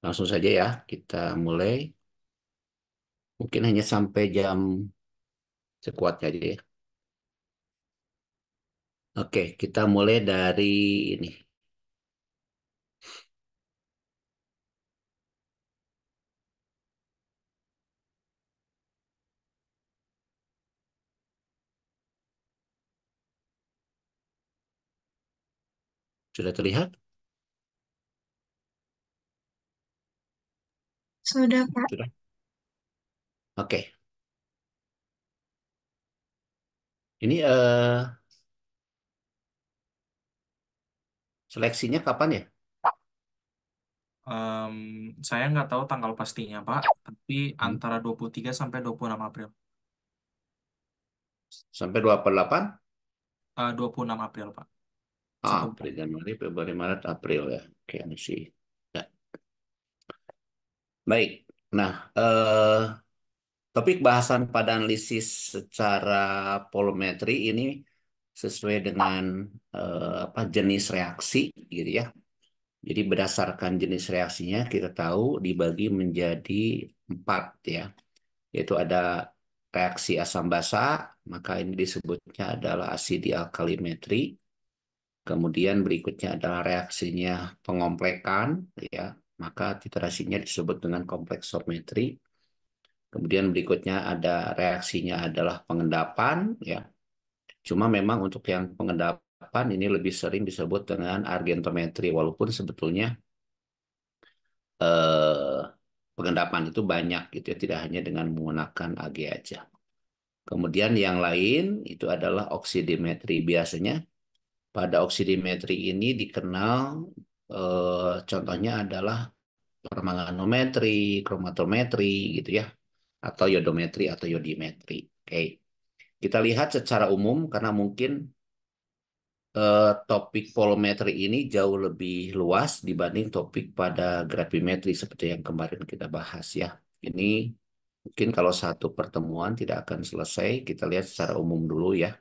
Langsung saja ya, kita mulai. Mungkin hanya sampai jam sekuatnya aja ya. Oke, kita mulai dari ini. Sudah terlihat? Sudah, Pak. Sudah. Oke, ini seleksinya kapan ya? Em, saya nggak tahu tanggal pastinya, Pak, tapi Hmm. antara 23 sampai 26 April. Sampai 28? 26 April, Pak. Ah, Satu bulan. April, Januari, Februari, Maret, April ya. Oke, ini sih. Ya. Baik. Nah, topik bahasan pada analisis secara volumetri ini sesuai dengan apa jenis reaksi gitu ya. Jadi berdasarkan jenis reaksinya kita tahu dibagi menjadi empat ya, yaitu ada reaksi asam basa, maka ini disebutnya adalah asidi alkalimetri. Kemudian berikutnya adalah reaksinya pengomplekan ya, maka titrasinya disebut dengan kompleksometri. Kemudian berikutnya ada reaksinya adalah pengendapan ya. Cuma memang untuk yang pengendapan ini lebih sering disebut dengan argentometri walaupun sebetulnya eh, pengendapan itu banyak gitu ya, tidak hanya dengan menggunakan Ag aja. Kemudian yang lain itu adalah oksidimetri. Biasanya pada oksidimetri ini dikenal contohnya adalah permanganometri, kromatometri gitu ya, atau yodometri atau yodimetri. Oke. Kita lihat secara umum karena mungkin topik volumetri ini jauh lebih luas dibanding topik pada gravimetri seperti yang kemarin kita bahas ya. Ini mungkin kalau satu pertemuan tidak akan selesai, kita lihat secara umum dulu ya.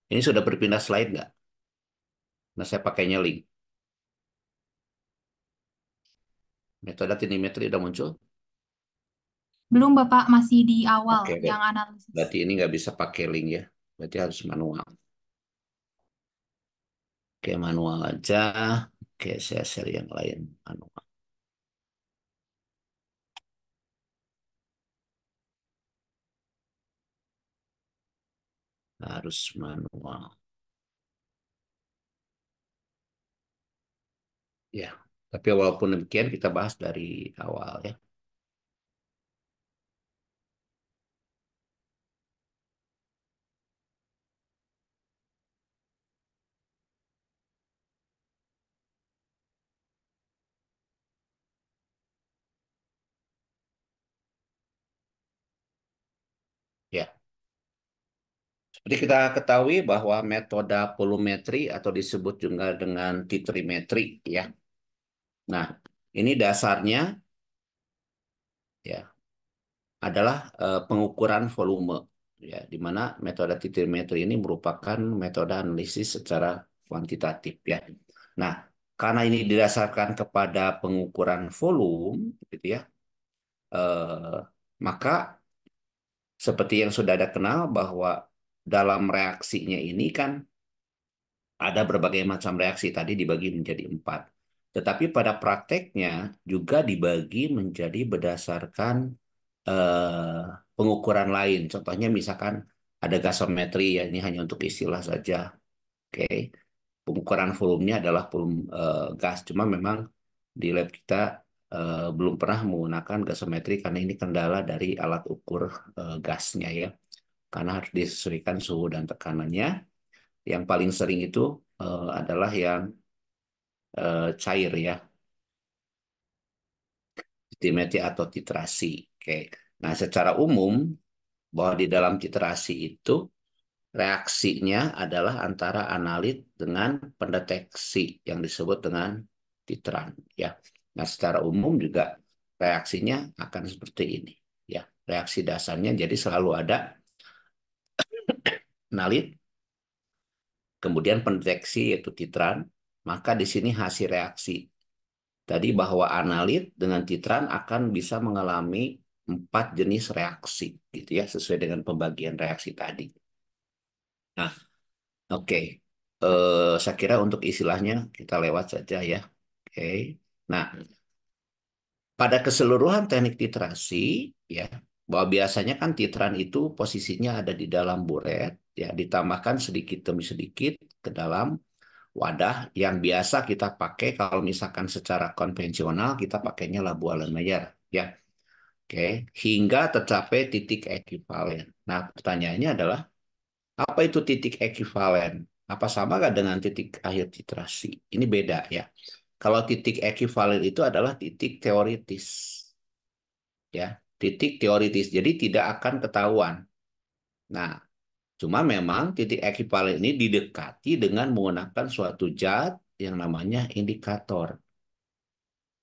Ini sudah berpindah slide nggak? Nah, saya pakainya link. Metode tinimetri udah muncul? Belum, Bapak, masih di awal Oke, yang analisis. berarti ini nggak bisa pakai link ya. Berarti harus manual. Oke, manual aja. Oke, saya share yang lain. Manual. Harus manual. Ya, tapi walaupun demikian kita bahas dari awal ya. Ya, seperti kita ketahui bahwa metode volumetri atau disebut juga dengan titrimetri ya. Nah, ini dasarnya ya adalah pengukuran volume ya, di mana metode titrimetri ini merupakan metode analisis secara kuantitatif ya. Nah, karena ini didasarkan kepada pengukuran volume gitu ya, eh, maka seperti yang sudah ada kenal bahwa dalam reaksinya ini kan ada berbagai macam reaksi tadi dibagi menjadi empat. Tetapi pada prakteknya juga dibagi menjadi berdasarkan eh, pengukuran lain. Contohnya misalkan ada gasometri ya ini hanya untuk istilah saja. Oke. Pengukuran volumenya adalah volume gas. Cuma memang di lab kita belum pernah menggunakan gasometri karena ini kendala dari alat ukur gasnya ya. Karena harus disesuaikan suhu dan tekanannya. Yang paling sering itu adalah yang cair ya, titrasi atau titrasi. Oke. Nah, secara umum bahwa di dalam titrasi itu reaksinya adalah antara analit dengan pendeteksi yang disebut dengan titran ya. Nah, secara umum juga reaksinya akan seperti ini ya. Reaksi dasarnya jadi selalu ada analit, kemudian pendeteksi yaitu titran, maka di sini hasil reaksi. tadi bahwa analit dengan titran akan bisa mengalami 4 jenis reaksi gitu ya sesuai dengan pembagian reaksi tadi. Nah, oke. Saya kira untuk istilahnya kita lewat saja ya. Oke. Nah, pada keseluruhan teknik titrasi ya, bahwa biasanya kan titran itu posisinya ada di dalam buret ya, ditambahkan sedikit demi sedikit ke dalam wadah yang biasa kita pakai kalau misalkan secara konvensional kita pakainya labu Erlenmeyer ya. Oke, hingga tercapai titik ekivalen. Nah, pertanyaannya adalah apa itu titik ekivalen? Apa sama nggak dengan titik akhir titrasi? Ini beda ya. Kalau titik ekivalen itu adalah titik teoritis ya, titik teoritis. Jadi tidak akan ketahuan. Nah, cuma memang titik ekivalen ini didekati dengan menggunakan suatu zat yang namanya indikator.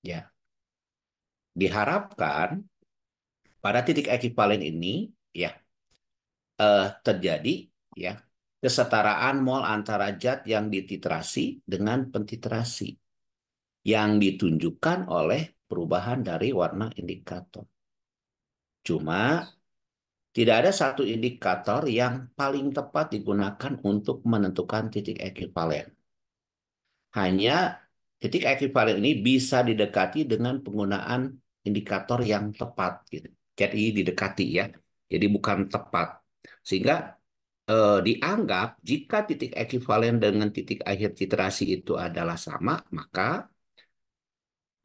Ya, diharapkan pada titik ekivalen ini ya terjadi ya kesetaraan mol antara zat yang dititrasi dengan pentitrasi yang ditunjukkan oleh perubahan dari warna indikator. Cuma tidak ada satu indikator yang paling tepat digunakan untuk menentukan titik ekivalen. Hanya titik ekivalen ini bisa didekati dengan penggunaan indikator yang tepat gitu. Jadi didekati ya. Jadi bukan tepat. Sehingga dianggap jika titik ekivalen dengan titik akhir titrasi itu adalah sama, maka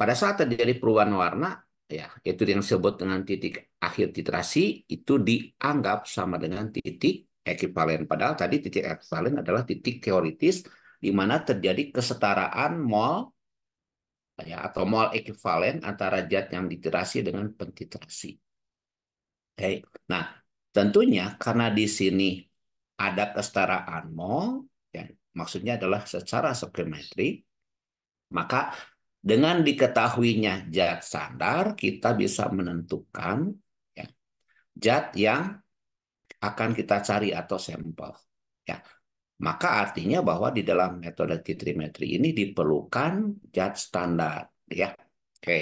pada saat terjadi perubahan warna, ya, itu yang disebut dengan titik akhir titrasi, itu dianggap sama dengan titik ekivalen. Padahal tadi titik ekivalen adalah titik teoritis di mana terjadi kesetaraan mol ya, atau mol ekivalen antara zat yang dititrasi dengan pentitrasi. Oke. Nah, tentunya karena di sini ada kesetaraan mol, ya, maksudnya adalah secara stoichiometrik, maka dengan diketahuinya zat standar, kita bisa menentukan ya, zat yang akan kita cari atau sampel. Ya, maka artinya bahwa di dalam metode titrimetri ini diperlukan zat standar. Ya, oke.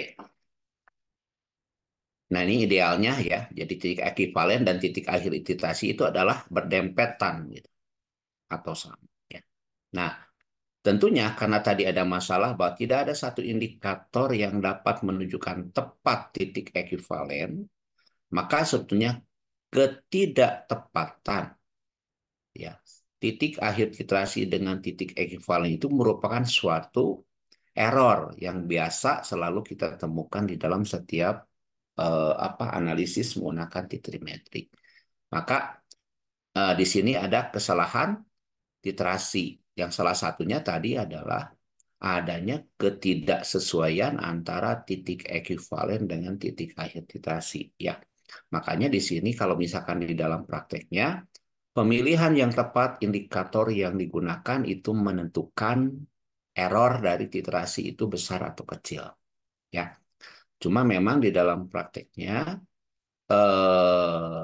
Nah, ini idealnya ya. Jadi titik ekivalen dan titik akhir titrasi itu adalah berdempetan gitu, atau sama. Ya. Nah, tentunya karena tadi ada masalah bahwa tidak ada satu indikator yang dapat menunjukkan tepat titik ekivalen, maka sebetulnya ketidaktepatan ya titik akhir titrasi dengan titik ekivalen itu merupakan suatu error yang biasa selalu kita temukan di dalam setiap analisis menggunakan titrimetri. Maka di sini ada kesalahan titrasi. Yang salah satunya tadi adalah adanya ketidaksesuaian antara titik ekivalen dengan titik akhir titrasi. Ya, makanya di sini kalau misalkan di dalam prakteknya, pemilihan yang tepat indikator yang digunakan itu menentukan error dari titrasi itu besar atau kecil. Ya, cuma memang di dalam prakteknya eh,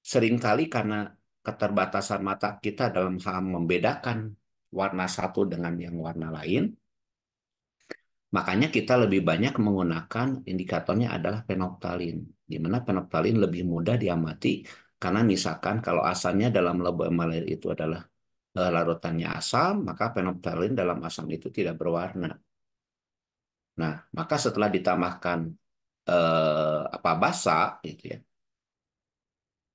seringkali karena keterbatasan mata kita dalam hal membedakan warna satu dengan yang warna lain, makanya kita lebih banyak menggunakan indikatornya adalah penoptalin, di mana penoptalin lebih mudah diamati karena misalkan kalau asalnya dalam labu emalir itu adalah larutannya asam, maka penoptalin dalam asam itu tidak berwarna. Nah, maka setelah ditambahkan basa, gitu ya,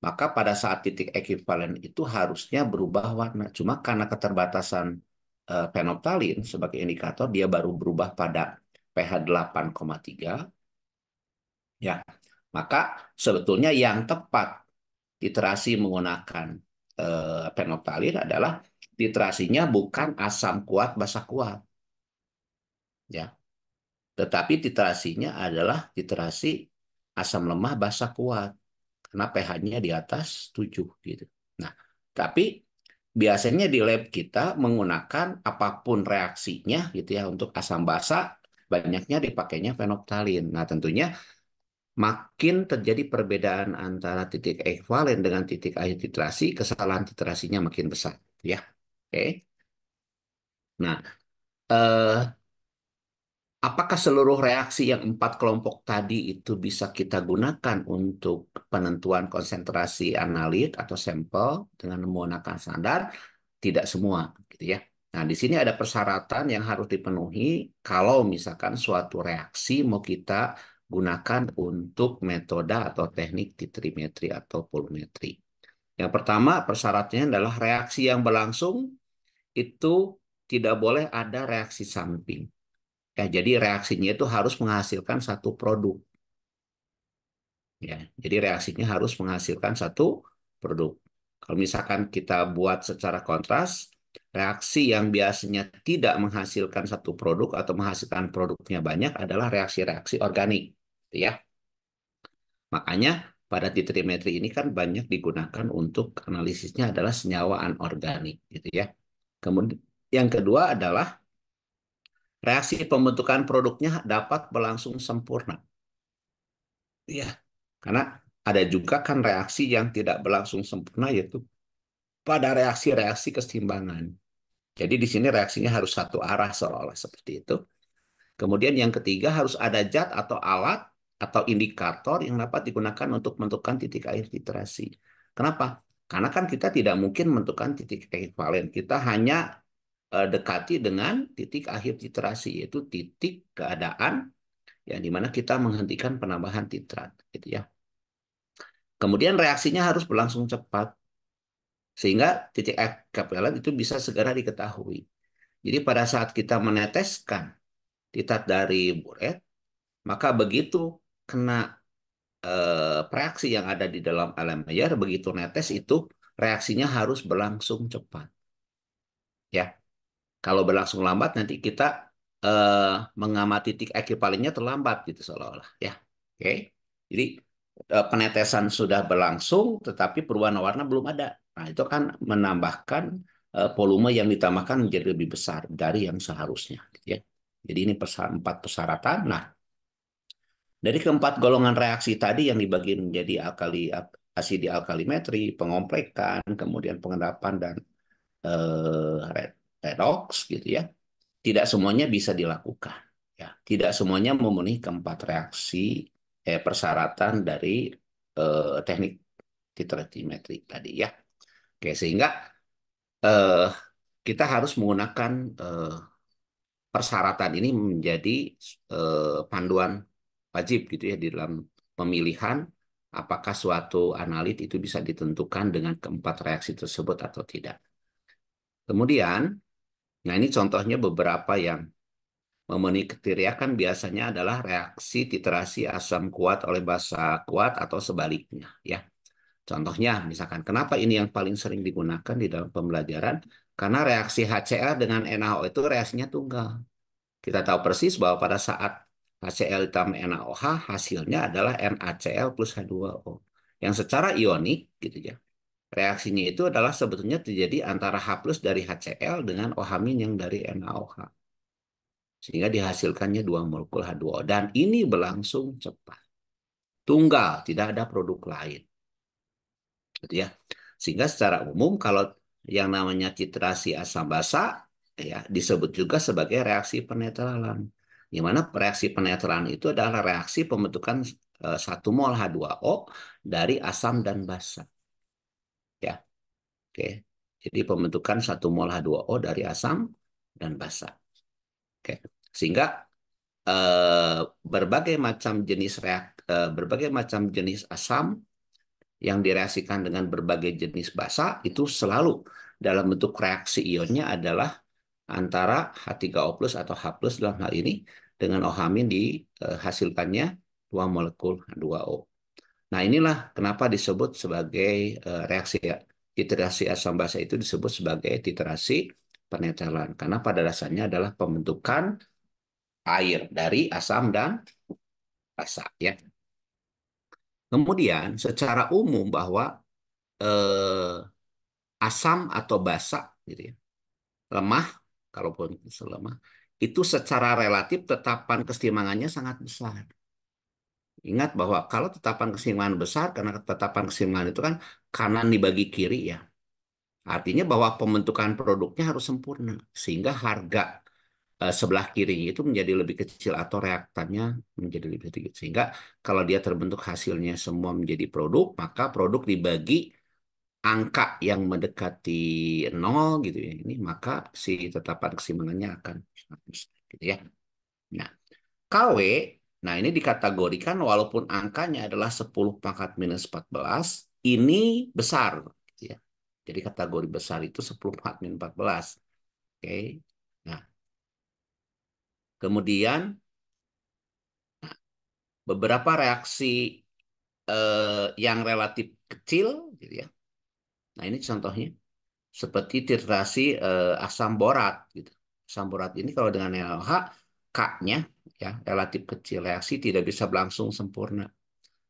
maka pada saat titik ekivalen itu harusnya berubah warna. Cuma karena keterbatasan penoptalin sebagai indikator, dia baru berubah pada pH 8,3. Ya, maka sebetulnya yang tepat literasi menggunakan penoptalin adalah literasinya bukan asam kuat basa kuat, ya, tetapi literasinya adalah literasi asam lemah basa kuat karena pH-nya di atas 7 gitu. Nah, tapi biasanya di lab kita menggunakan apapun reaksinya gitu ya untuk asam basa banyaknya dipakainya fenolftalin. Nah, tentunya makin terjadi perbedaan antara titik ekvivalen dengan titik akhir titrasi, kesalahan titrasinya makin besar ya. Oke. Nah, eh, Apakah seluruh reaksi yang 4 kelompok tadi itu bisa kita gunakan untuk penentuan konsentrasi analit atau sampel dengan menggunakan standar? Tidak semua, gitu ya. Nah, di sini ada persyaratan yang harus dipenuhi kalau misalkan suatu reaksi mau kita gunakan untuk metode atau teknik titrimetri atau volumetri. Yang pertama, persyaratannya adalah reaksi yang berlangsung itu tidak boleh ada reaksi samping. Ya, jadi reaksinya itu harus menghasilkan satu produk. Ya, jadi reaksinya harus menghasilkan satu produk. Kalau misalkan kita buat secara kontras, reaksi yang biasanya tidak menghasilkan satu produk atau menghasilkan produknya banyak adalah reaksi-reaksi organik, ya. Makanya pada titrimetri ini kan banyak digunakan untuk analisisnya adalah senyawa anorganik, gitu ya. Kemudian yang kedua adalah reaksi pembentukan produknya dapat berlangsung sempurna. Ya, karena ada juga kan reaksi yang tidak berlangsung sempurna yaitu pada reaksi-reaksi keseimbangan. Jadi di sini reaksinya harus satu arah seolah-olah seperti itu. Kemudian yang ketiga harus ada zat atau alat atau indikator yang dapat digunakan untuk menentukan titik akhir titrasi. Kenapa? Karena kan kita tidak mungkin menentukan titik ekivalen. Kita hanya dekati dengan titik akhir titrasi, yaitu titik keadaan yang dimana kita menghentikan penambahan titrat, gitu ya. Kemudian reaksinya harus berlangsung cepat sehingga titik ekvivalent itu bisa segera diketahui. Jadi pada saat kita meneteskan titrat dari buret, maka begitu kena reaksi yang ada di dalam alam layar, begitu netes itu reaksinya harus berlangsung cepat. Ya, kalau berlangsung lambat nanti kita eh, mengamati titik ekivalennya terlambat gitu seolah-olah. Ya, oke. Jadi penetesan sudah berlangsung, tetapi perubahan warna belum ada. Nah, itu kan menambahkan volume yang ditambahkan menjadi lebih besar dari yang seharusnya, gitu ya. Jadi ini 4 persyaratan. Nah, dari keempat golongan reaksi tadi yang dibagi menjadi asidi alkalimetri, pengomplekan, kemudian pengendapan dan redox gitu ya. Tidak semuanya bisa dilakukan. Ya, tidak semuanya memenuhi keempat reaksi persyaratan dari teknik titratimetri tadi ya. Oke, sehingga eh, kita harus menggunakan eh, persyaratan ini menjadi panduan wajib gitu ya di dalam pemilihan apakah suatu analit itu bisa ditentukan dengan keempat reaksi tersebut atau tidak. Kemudian, nah ini contohnya beberapa yang memenuhi kriteria kan biasanya adalah reaksi titrasi asam kuat oleh basa kuat atau sebaliknya ya. Contohnya misalkan kenapa ini yang paling sering digunakan di dalam pembelajaran? Karena reaksi HCl dengan NaO itu reaksinya tunggal. Kita tahu persis bahwa pada saat HCl ditambah NaOH hasilnya adalah NaCl plus H2O. Yang secara ionik gitu ya. Reaksinya itu adalah sebetulnya terjadi antara H plus dari HCl dengan OH min yang dari NaOH. Sehingga dihasilkannya 2 molekul H2O. Dan ini berlangsung cepat. Tunggal, tidak ada produk lain. Gitu ya. Sehingga secara umum kalau yang namanya titrasi asam basa ya disebut juga sebagai reaksi penetralan. Di mana reaksi penetralan itu adalah reaksi pembentukan 1 mol H2O dari asam dan basa. Ya, oke. Jadi pembentukan 1 mol H2O dari asam dan basa. Oke. Sehingga eh, berbagai macam jenis asam yang direaksikan dengan berbagai jenis basa itu selalu dalam bentuk reaksi ionnya adalah antara H3O plus atau H plus dalam hal ini dengan OH dihasilkannya 2 molekul H2O. Nah, inilah kenapa disebut sebagai reaksi titrasi asam basa itu disebut sebagai titrasi penetralan karena pada dasarnya adalah pembentukan air dari asam dan basa ya. Kemudian secara umum bahwa eh, asam atau basa gitu ya, lemah kalaupun lemah itu secara relatif tetapan keseimbangannya sangat besar. Ingat bahwa kalau tetapan keseimbangan besar karena tetapan keseimbangan itu kan kanan dibagi kiri ya. Artinya bahwa pembentukan produknya harus sempurna sehingga harga sebelah kiri itu menjadi lebih kecil atau reaktannya menjadi lebih sedikit. Sehingga kalau dia terbentuk hasilnya semua menjadi produk, maka produk dibagi angka yang mendekati nol gitu ya. Ini maka si tetapan keseimbangannya akan hapus gitu ya. Nah, KW, nah ini dikategorikan walaupun angkanya adalah 10 pangkat minus 14, ini besar gitu ya. Jadi kategori besar itu 10 pangkat minus 14. Oke. Nah, kemudian beberapa reaksi yang relatif kecil gitu ya. Nah, ini contohnya seperti titrasi asam borat gitu. Asam borat ini kalau dengan NaOH K-nya ya relatif kecil, reaksi tidak bisa berlangsung sempurna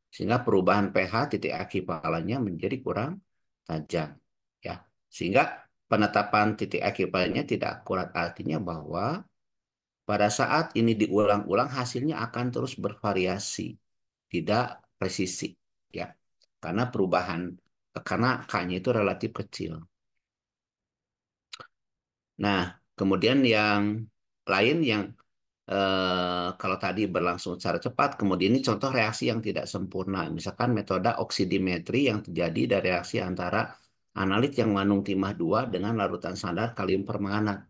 sehingga perubahan pH titik akivalenya menjadi kurang tajam ya. Sehingga penetapan titik akivalenya tidak akurat, artinya bahwa pada saat ini diulang-ulang hasilnya akan terus bervariasi, tidak presisi ya. Karena K-nya itu relatif kecil. Nah, kemudian yang lain yang kalau tadi berlangsung secara cepat, kemudian ini contoh reaksi yang tidak sempurna. Misalkan metode oksidimetri yang terjadi dari reaksi antara analit yang mengandung timah 2 dengan larutan standar kalium permanganat.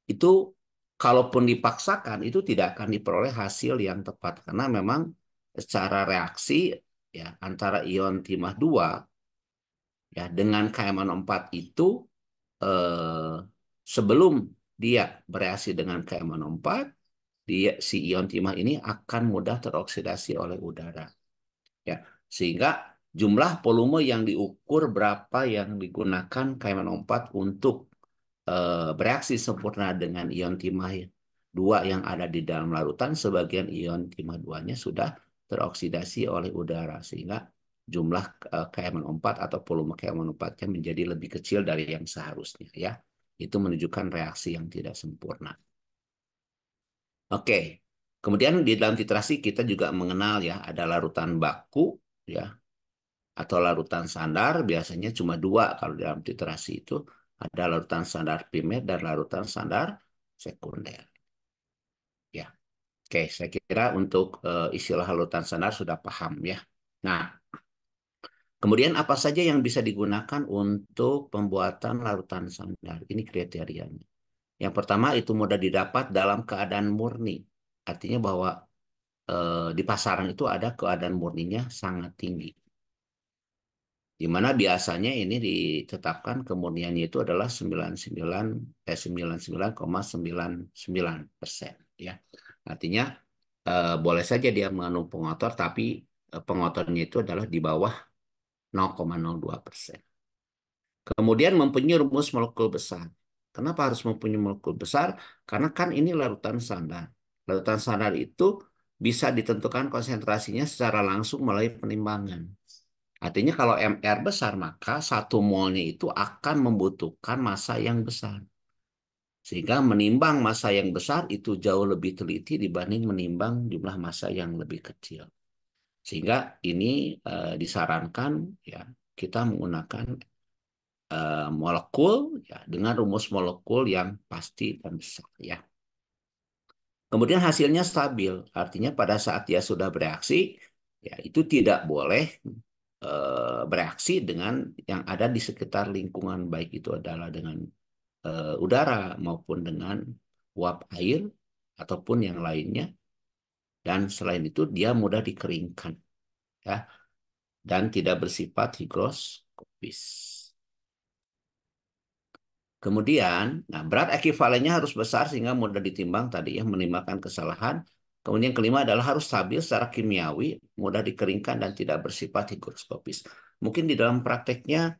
Itu kalaupun dipaksakan, itu tidak akan diperoleh hasil yang tepat. Karena memang secara reaksi ya antara ion timah 2 ya dengan KMnO4 itu eh, sebelum dia bereaksi dengan KMnO4, si ion timah ini akan mudah teroksidasi oleh udara. Ya, sehingga jumlah volume yang diukur berapa yang digunakan KMnO4 untuk bereaksi sempurna dengan ion timah 2 yang ada di dalam larutan, sebagian ion timah 2-nya sudah teroksidasi oleh udara sehingga jumlah KMnO4 atau volume KMnO4-nya menjadi lebih kecil dari yang seharusnya ya. Itu menunjukkan reaksi yang tidak sempurna. Oke. Kemudian di dalam titrasi kita juga mengenal ya ada larutan baku ya atau larutan standar, biasanya cuma dua kalau dalam titrasi itu ada larutan standar primer dan larutan standar sekunder. Ya, oke, saya kira untuk istilah larutan standar sudah paham ya. Nah, kemudian apa saja yang bisa digunakan untuk pembuatan larutan standar? Ini kriterianya. Yang pertama itu mudah didapat dalam keadaan murni. Artinya bahwa di pasaran itu ada keadaan murninya sangat tinggi. Di mana biasanya ini ditetapkan kemurniannya itu adalah 99,99% ya. Artinya boleh saja dia mengandung pengotor tapi pengotornya itu adalah di bawah 0,02%. Kemudian mempunyai rumus molekul besar. Kenapa harus mempunyai molekul besar? Karena kan ini larutan standar. Larutan standar itu bisa ditentukan konsentrasinya secara langsung melalui penimbangan. Artinya kalau MR besar, maka satu molnya itu akan membutuhkan massa yang besar. Sehingga menimbang massa yang besar itu jauh lebih teliti dibanding menimbang jumlah massa yang lebih kecil. Sehingga ini disarankan ya kita menggunakan molekul ya dengan rumus molekul yang pasti dan besar ya. Kemudian hasilnya stabil, artinya pada saat dia sudah bereaksi ya itu tidak boleh bereaksi dengan yang ada di sekitar lingkungan, baik itu adalah dengan udara maupun dengan uap air ataupun yang lainnya. Dan selain itu dia mudah dikeringkan ya dan tidak bersifat higroskopis. Kemudian, nah berat ekivalennya harus besar sehingga mudah ditimbang tadi ya, menimbulkan kesalahan. Kemudian kelima adalah harus stabil secara kimiawi, mudah dikeringkan dan tidak bersifat higroskopis. Mungkin di dalam prakteknya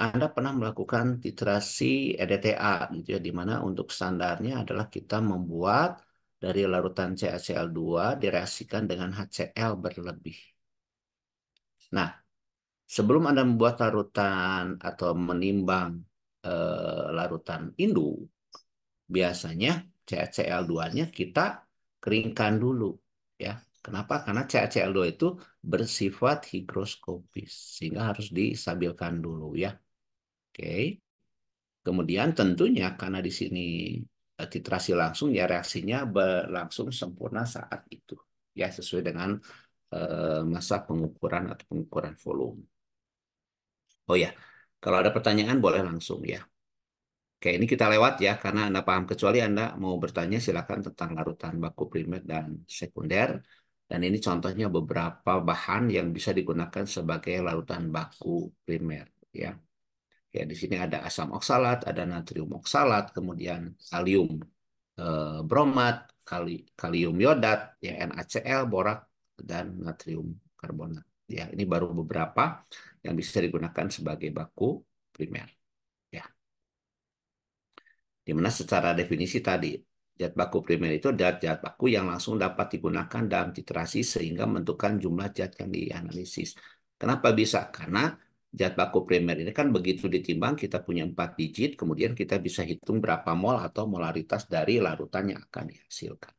Anda pernah melakukan titrasi EDTA gitu ya, di mana untuk standarnya adalah kita membuat dari larutan CaCl2 direaksikan dengan HCl berlebih. Nah, sebelum Anda membuat larutan atau menimbang larutan indu, biasanya CaCl2-nya kita keringkan dulu ya. Kenapa? Karena CaCl2 itu bersifat higroskopis sehingga harus distabilkan dulu ya. Oke. Kemudian tentunya karena di sini titrasi langsung, ya reaksinya berlangsung sempurna saat itu. Ya, sesuai dengan masa pengukuran atau pengukuran volume. Oh ya, kalau ada pertanyaan boleh langsung ya. Oke, ini kita lewat ya, karena Anda paham. Kecuali Anda mau bertanya, silakan tentang larutan baku primer dan sekunder. Dan ini contohnya beberapa bahan yang bisa digunakan sebagai larutan baku primer. Ya, ya di sini ada asam oksalat, ada natrium oksalat, kemudian kalium bromat, kalium yodat, ya NaCl, borak, dan natrium karbonat. Ya, ini baru beberapa yang bisa digunakan sebagai baku primer. Ya. Di mana secara definisi tadi, zat baku primer itu adalah zat baku yang langsung dapat digunakan dalam titrasi sehingga menentukan jumlah zat yang dianalisis. Kenapa bisa? Karena zat baku primer ini kan begitu ditimbang kita punya 4 digit, kemudian kita bisa hitung berapa mol atau molaritas dari larutan yang akan dihasilkan.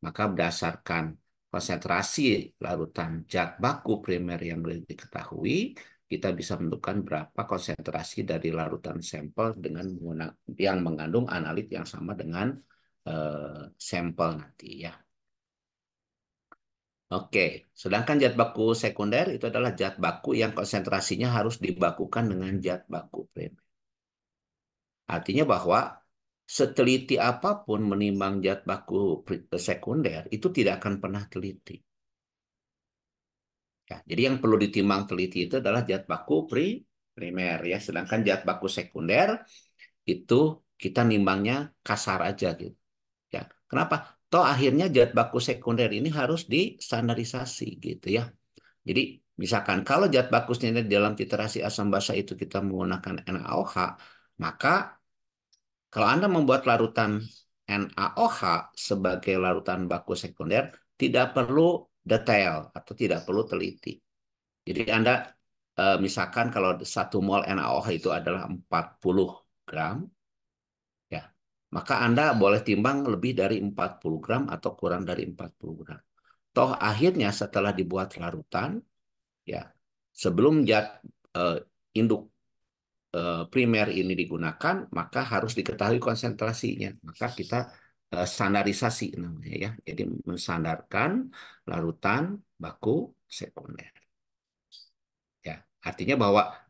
Maka berdasarkan konsentrasi larutan zat baku primer yang diketahui, kita bisa menentukan berapa konsentrasi dari larutan sampel dengan yang mengandung analit yang sama dengan sampel nanti ya. Oke, sedangkan zat baku sekunder itu adalah zat baku yang konsentrasinya harus dibakukan dengan zat baku primer. Artinya bahwa seteliti apapun menimbang zat baku sekunder itu tidak akan pernah teliti. Ya, jadi yang perlu ditimbang teliti itu adalah zat baku primer ya, sedangkan zat baku sekunder itu kita nimbangnya kasar aja gitu. Ya, kenapa? Toh akhirnya zat baku sekunder ini harus distandarisasi gitu ya. Jadi misalkan kalau zat bakusnya di dalam titrasi asam basa itu kita menggunakan NaOH, maka kalau Anda membuat larutan NaOH sebagai larutan baku sekunder, tidak perlu detail atau tidak perlu teliti. Jadi Anda misalkan kalau 1 mol NaOH itu adalah 40 gram, ya, maka Anda boleh timbang lebih dari 40 gram atau kurang dari 40 gram. Toh akhirnya setelah dibuat larutan, ya, sebelum zat eh, induk primer ini digunakan, maka harus diketahui konsentrasinya. Maka kita standarisasi namanya ya. Jadi mensandarkan larutan baku sekunder. Ya, artinya bahwa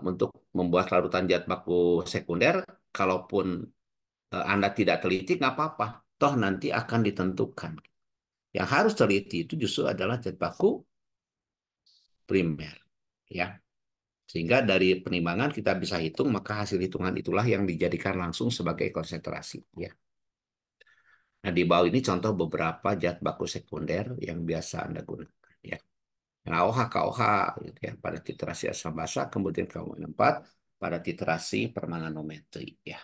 untuk membuat larutan zat baku sekunder, kalaupun Anda tidak teliti, nggak apa-apa. Toh nanti akan ditentukan. Yang harus teliti itu justru adalah zat baku primer. Ya. Sehingga dari penimbangan kita bisa hitung, maka hasil hitungan itulah yang dijadikan langsung sebagai konsentrasi. Ya. Nah, di bawah ini contoh beberapa zat baku sekunder yang biasa Anda gunakan. Ya. NaOH, KOH, gitu ya, pada titrasi asam basa, kemudian kemudian 4 pada titrasi permanganometri. Ya.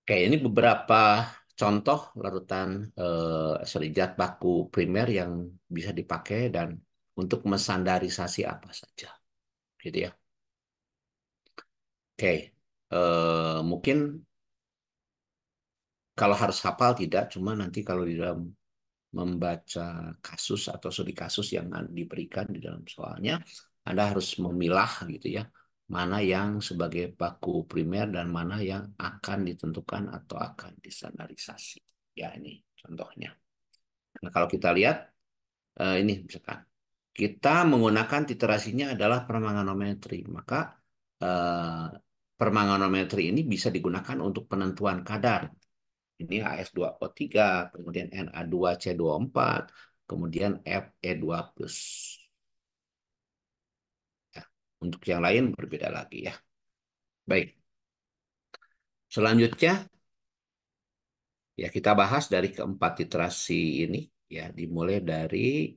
Oke, ini beberapa contoh larutan zat baku primer yang bisa dipakai dan untuk menstandarisasi apa saja, gitu ya. Oke, mungkin kalau harus hafal tidak, cuma nanti kalau di dalam membaca kasus atau studi kasus yang diberikan di dalam soalnya, Anda harus memilah gitu ya, mana yang sebagai baku primer dan mana yang akan ditentukan atau akan distandarisasi. Ya, ini contohnya. Nah, kalau kita lihat ini misalkan kita menggunakan titrasinya adalah permanganometri, maka eh, permanganometri ini bisa digunakan untuk penentuan kadar. Ini AS2O3, kemudian Na2C24, kemudian Fe2+. Ya, untuk yang lain berbeda lagi ya. Baik, selanjutnya ya kita bahas dari keempat titrasi ini ya, dimulai dari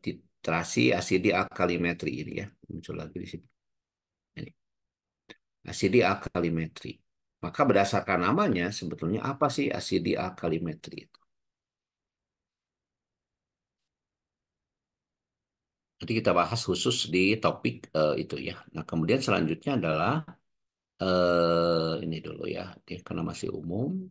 titrasi asidi alkalimetri ini ya, muncul lagi di sini. Ini, asidi alkalimetri. Maka berdasarkan namanya sebetulnya apa sih asidi alkalimetri itu? Nanti kita bahas khusus di topik itu ya. Nah, kemudian selanjutnya adalah ini dulu ya, karena masih umum.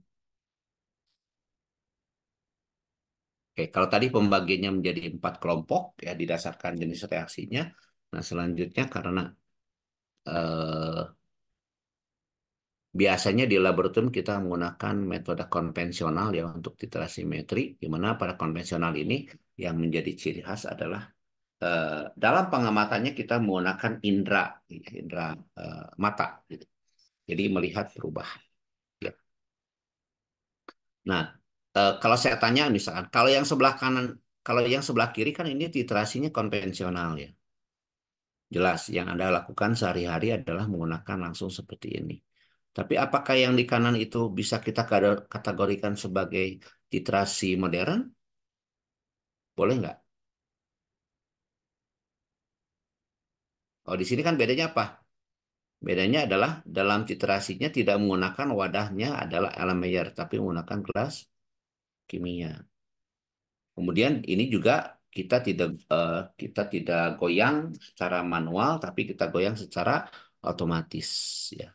Oke, kalau tadi pembagiannya menjadi 4 kelompok ya didasarkan jenis reaksinya. Nah, selanjutnya karena eh, biasanya di laboratorium kita menggunakan metode konvensional ya untuk titrasimetri, di mana pada konvensional ini yang menjadi ciri khas adalah dalam pengamatannya kita menggunakan indera, ya, indera mata, gitu. Jadi melihat perubahan. Ya. Nah, kalau saya tanya misalkan, kalau yang sebelah kanan, kalau yang sebelah kiri kan ini titrasinya konvensional ya. Jelas, yang Anda lakukan sehari-hari adalah menggunakan langsung seperti ini. Tapi apakah yang di kanan itu bisa kita kategorikan sebagai titrasi modern? Boleh nggak? Oh, di sini kan bedanya apa? Bedanya adalah dalam titrasinya tidak menggunakan wadahnya adalah Erlenmeyer, tapi menggunakan gelas kimia. Kemudian ini juga kita tidak goyang secara manual, tapi kita goyang secara otomatis ya.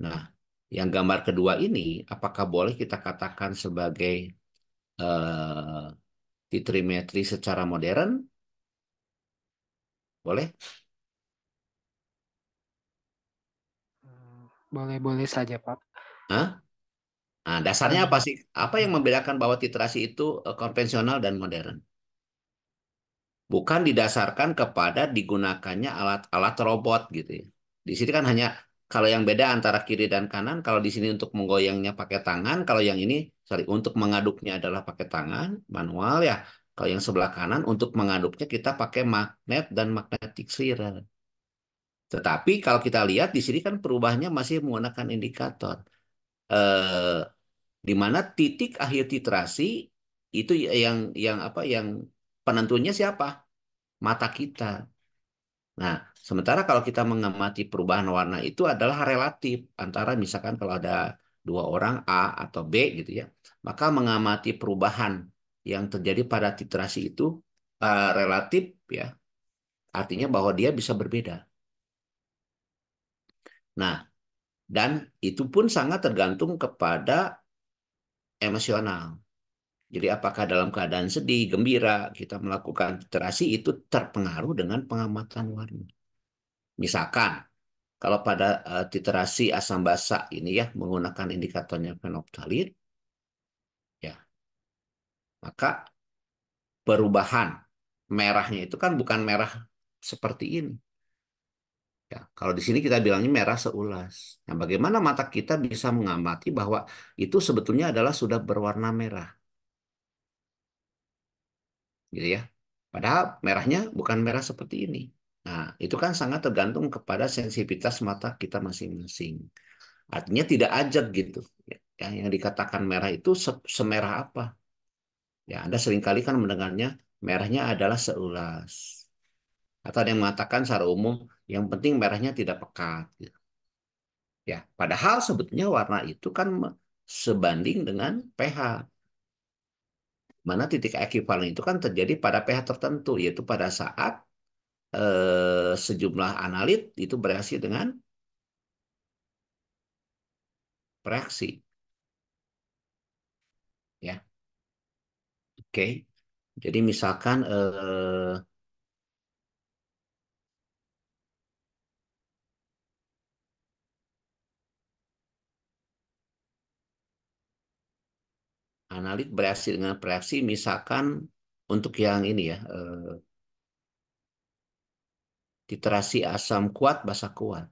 Nah, yang gambar kedua ini apakah boleh kita katakan sebagai eh, titrimetri secara modern? Boleh? Boleh-boleh saja, Pak. Hah? Nah, dasarnya apa Eh, sih? Apa yang membedakan bahwa titrasi itu konvensional dan modern? Bukan didasarkan kepada digunakannya alat-alat robot gitu ya. Di sini kan hanya kalau yang beda antara kiri dan kanan, kalau di sini untuk menggoyangnya pakai tangan, kalau yang ini sorry untuk mengaduknya adalah pakai tangan manual ya. Kalau yang sebelah kanan untuk mengaduknya kita pakai magnet dan magnetic stirrer. Tetapi kalau kita lihat di sini kan perubahannya masih menggunakan indikator. Eh, di mana titik akhir titrasi itu yang penentunya siapa? Mata kita. Nah, sementara kalau kita mengamati perubahan warna itu adalah relatif antara misalkan kalau ada dua orang A atau B gitu ya, maka mengamati perubahan yang terjadi pada titrasi itu relatif ya, artinya bahwa dia bisa berbeda. Nah, dan itu pun sangat tergantung kepada emosional. Jadi apakah dalam keadaan sedih, gembira, kita melakukan titrasi itu terpengaruh dengan pengamatan warna. Misalkan kalau pada titrasi asam basa ini ya menggunakan indikatornya fenolftalin, ya maka perubahan merahnya itu kan bukan merah seperti ini. Ya, kalau di sini kita bilangnya merah seulas. Nah, bagaimana mata kita bisa mengamati bahwa itu sebetulnya adalah sudah berwarna merah, gitu ya. Padahal merahnya bukan merah seperti ini. Nah, itu kan sangat tergantung kepada sensitivitas mata kita masing-masing. Artinya tidak ajak gitu. Ya, yang dikatakan merah itu semerah apa? Ya, Anda seringkali kan mendengarnya merahnya adalah seulas. Atau ada yang mengatakan secara umum, yang penting merahnya tidak pekat. Gitu. Ya, padahal sebetulnya warna itu kan sebanding dengan pH. Mana titik ekivalen itu kan terjadi pada pH tertentu, yaitu pada saat sejumlah analit itu bereaksi dengan reaksi. Ya, oke. Jadi misalkan analit bereaksi dengan reaksi, misalkan untuk yang ini ya, titrasi asam kuat, basa kuat.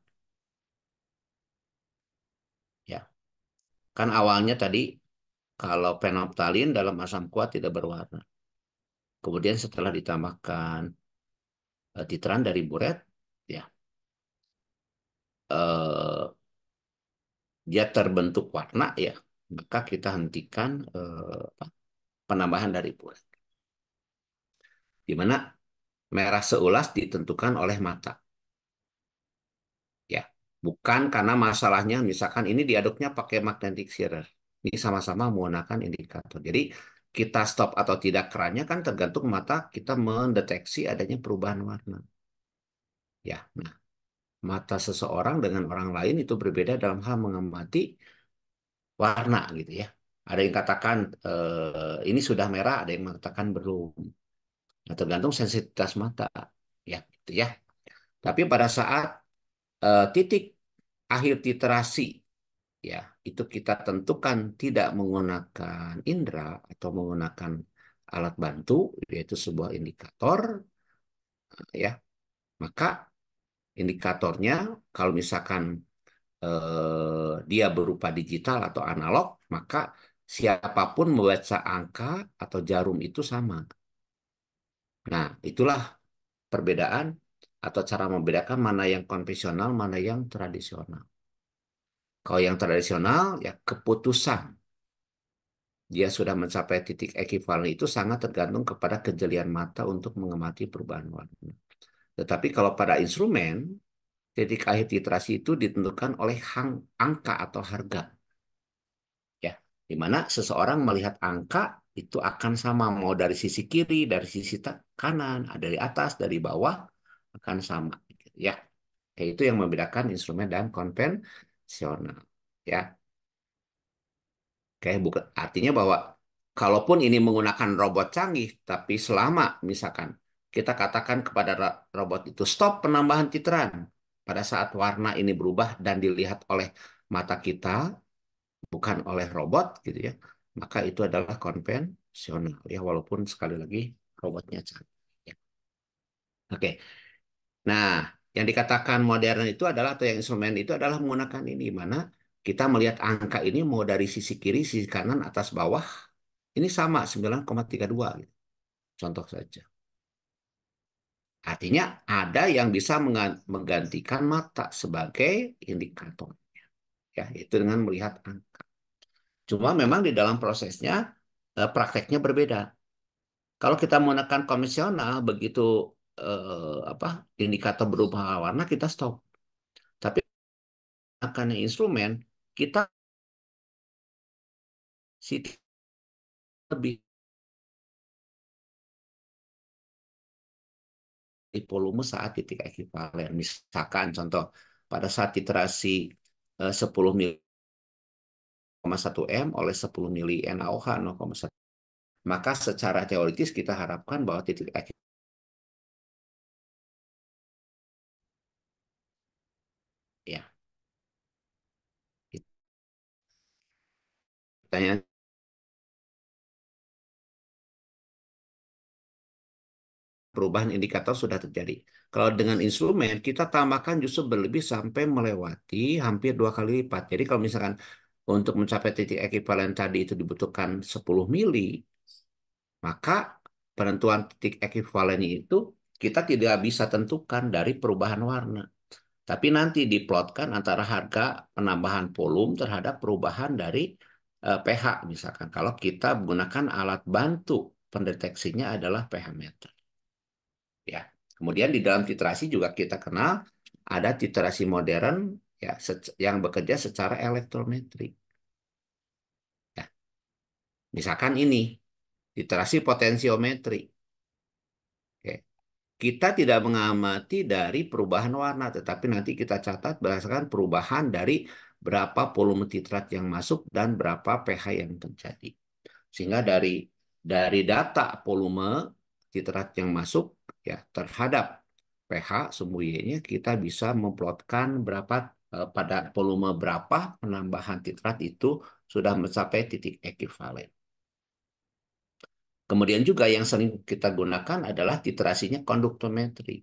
Ya, kan awalnya tadi kalau fenolftalin dalam asam kuat tidak berwarna. Kemudian setelah ditambahkan titran dari buret, ya eh, dia terbentuk warna ya, maka kita hentikan penambahan dari buret. Di mana merah seulas ditentukan oleh mata. Ya, bukan karena masalahnya misalkan ini diaduknya pakai magnetic stirrer. Ini sama-sama menggunakan indikator. Jadi kita stop atau tidak kerannya kan tergantung mata kita mendeteksi adanya perubahan warna. Ya, nah mata seseorang dengan orang lain itu berbeda dalam hal mengamati warna gitu ya. Ada yang katakan ini sudah merah, ada yang mengatakan belum. Nah, tergantung sensitivitas mata. Ya, gitu ya. Tapi pada saat titik akhir titrasi ya itu kita tentukan tidak menggunakan indera atau menggunakan alat bantu yaitu sebuah indikator ya maka indikatornya kalau misalkan dia berupa digital atau analog maka siapapun membaca angka atau jarum itu sama. Nah itulah perbedaan atau cara membedakan mana yang konvensional mana yang tradisional. Kalau yang tradisional ya keputusan dia sudah mencapai titik ekivalen itu sangat tergantung kepada kejelian mata untuk mengamati perubahan warna. Tetapi kalau pada instrumen, titik akhir titrasi itu ditentukan oleh angka atau harga. Ya, di mana seseorang melihat angka itu akan sama mau dari sisi kiri, dari sisi kanan, dari atas, dari bawah akan sama. Ya, kayak itu yang membedakan instrumen dan konvensional. Ya, kayak bukan artinya bahwa kalaupun ini menggunakan robot canggih, tapi selama misalkan kita katakan kepada robot itu stop penambahan titran pada saat warna ini berubah dan dilihat oleh mata kita, bukan oleh robot gitu ya, maka itu adalah konvensional ya walaupun sekali lagi robotnya canggih. Ya. Oke, nah yang dikatakan modern itu adalah atau yang instrumen itu adalah menggunakan ini mana kita melihat angka ini mau dari sisi kiri, sisi kanan, atas, bawah ini sama 9,32 gitu. Contoh saja. Artinya ada yang bisa menggantikan mata sebagai indikator. Ya, itu dengan melihat angka. Cuma memang di dalam prosesnya prakteknya berbeda. Kalau kita menggunakan konvensional begitu apa indikator berubah warna kita stop. Tapi akan instrumen kita lebih di volume saat titik ekivalen. Misalkan contoh pada saat iterasi 10 1 M oleh 10 mili NaOH 0,1. Maka secara teoritis kita harapkan bahwa titik akhir ya. Pertanyaan perubahan indikator sudah terjadi. Kalau dengan instrumen kita tambahkan justru berlebih sampai melewati hampir 2 kali lipat. Jadi kalau misalkan untuk mencapai titik ekivalen tadi itu dibutuhkan 10 mili, maka penentuan titik ekivalennya itu kita tidak bisa tentukan dari perubahan warna. Tapi nanti diplotkan antara harga penambahan volume terhadap perubahan dari pH misalkan. Kalau kita menggunakan alat bantu pendeteksinya adalah pH meter. Ya. Kemudian di dalam titrasi juga kita kenal ada titrasi modern ya yang bekerja secara elektrometrik. Ya. Misalkan ini titrasi potensiometri. Oke. Kita tidak mengamati dari perubahan warna, tetapi nanti kita catat berdasarkan perubahan dari berapa volume titrat yang masuk dan berapa pH yang terjadi. Sehingga dari data volume titrat yang masuk ya terhadap pH sumbu Y-nya kita bisa memplotkan berapa pada volume berapa penambahan titrat itu sudah mencapai titik ekivalen. Kemudian juga yang sering kita gunakan adalah titrasinya konduktometri.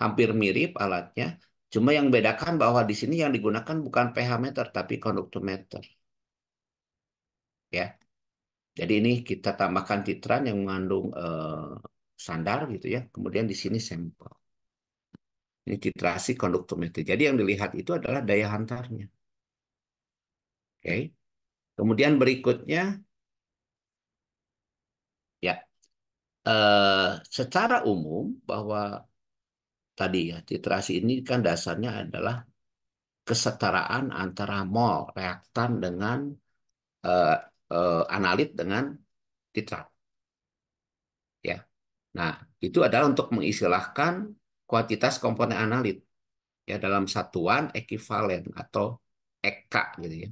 Hampir mirip alatnya, cuma yang bedakan bahwa di sini yang digunakan bukan pH meter tapi konduktometer. Ya, jadi ini kita tambahkan titran yang mengandung sandar gitu ya. Kemudian di sini sampel. Ini titrasi konduktometri. Jadi yang dilihat itu adalah daya hantarnya. Oke. Kemudian berikutnya ya secara umum bahwa tadi ya titrasi ini kan dasarnya adalah kesetaraan antara mol reaktan dengan eh, analit dengan titrat. Ya. Nah, itu adalah untuk mengistilahkan kuantitas komponen analit ya dalam satuan ekivalen atau EK gitu ya.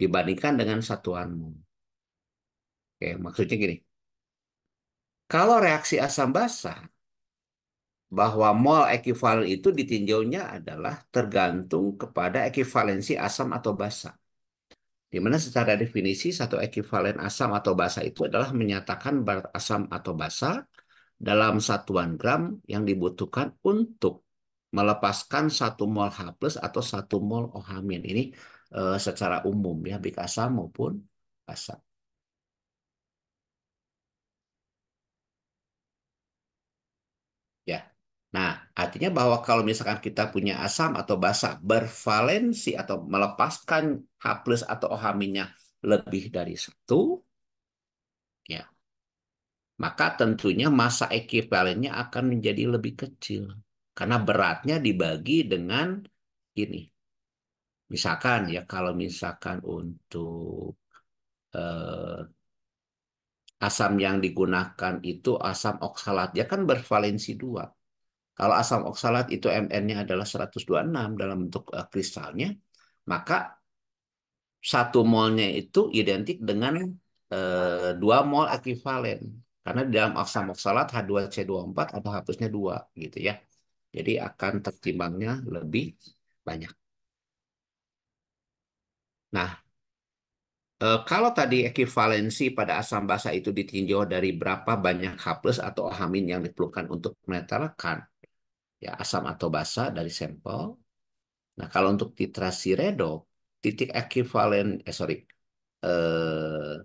Dibandingkan dengan satuan mol. Oke, maksudnya gini. Kalau reaksi asam basa bahwa mol ekuivalen itu ditinjaunya adalah tergantung kepada ekivalensi asam atau basa. Di mana secara definisi satu ekivalen asam atau basa itu adalah menyatakan berat asam atau basa dalam satuan gram yang dibutuhkan untuk melepaskan 1 mol H plus atau 1 mol OH min. Ini secara umum ya, baik asam maupun basa. Ya. Nah, artinya bahwa kalau misalkan kita punya asam atau basa bervalensi atau melepaskan H plus atau OH minnya lebih dari 1, ya, maka tentunya massa ekuivalennya akan menjadi lebih kecil. Karena beratnya dibagi dengan ini. Misalkan ya, kalau misalkan untuk eh, asam yang digunakan itu asam oksalat, dia kan bervalensi 2. Kalau asam oksalat itu Mn-nya adalah 126 dalam bentuk kristalnya, maka 1 molnya itu identik dengan 2 mol ekuivalen. Karena di dalam asam oksalat H2C24 atau H plusnya 2 gitu ya. Jadi akan tertimbangnya lebih banyak. Nah, kalau tadi ekivalensi pada asam basa itu ditinjau dari berapa banyak H plus atau OH min yang diperlukan untuk menetralkan ya asam atau basa dari sampel. Nah, kalau untuk titrasi redox, titik ekivalen, eh,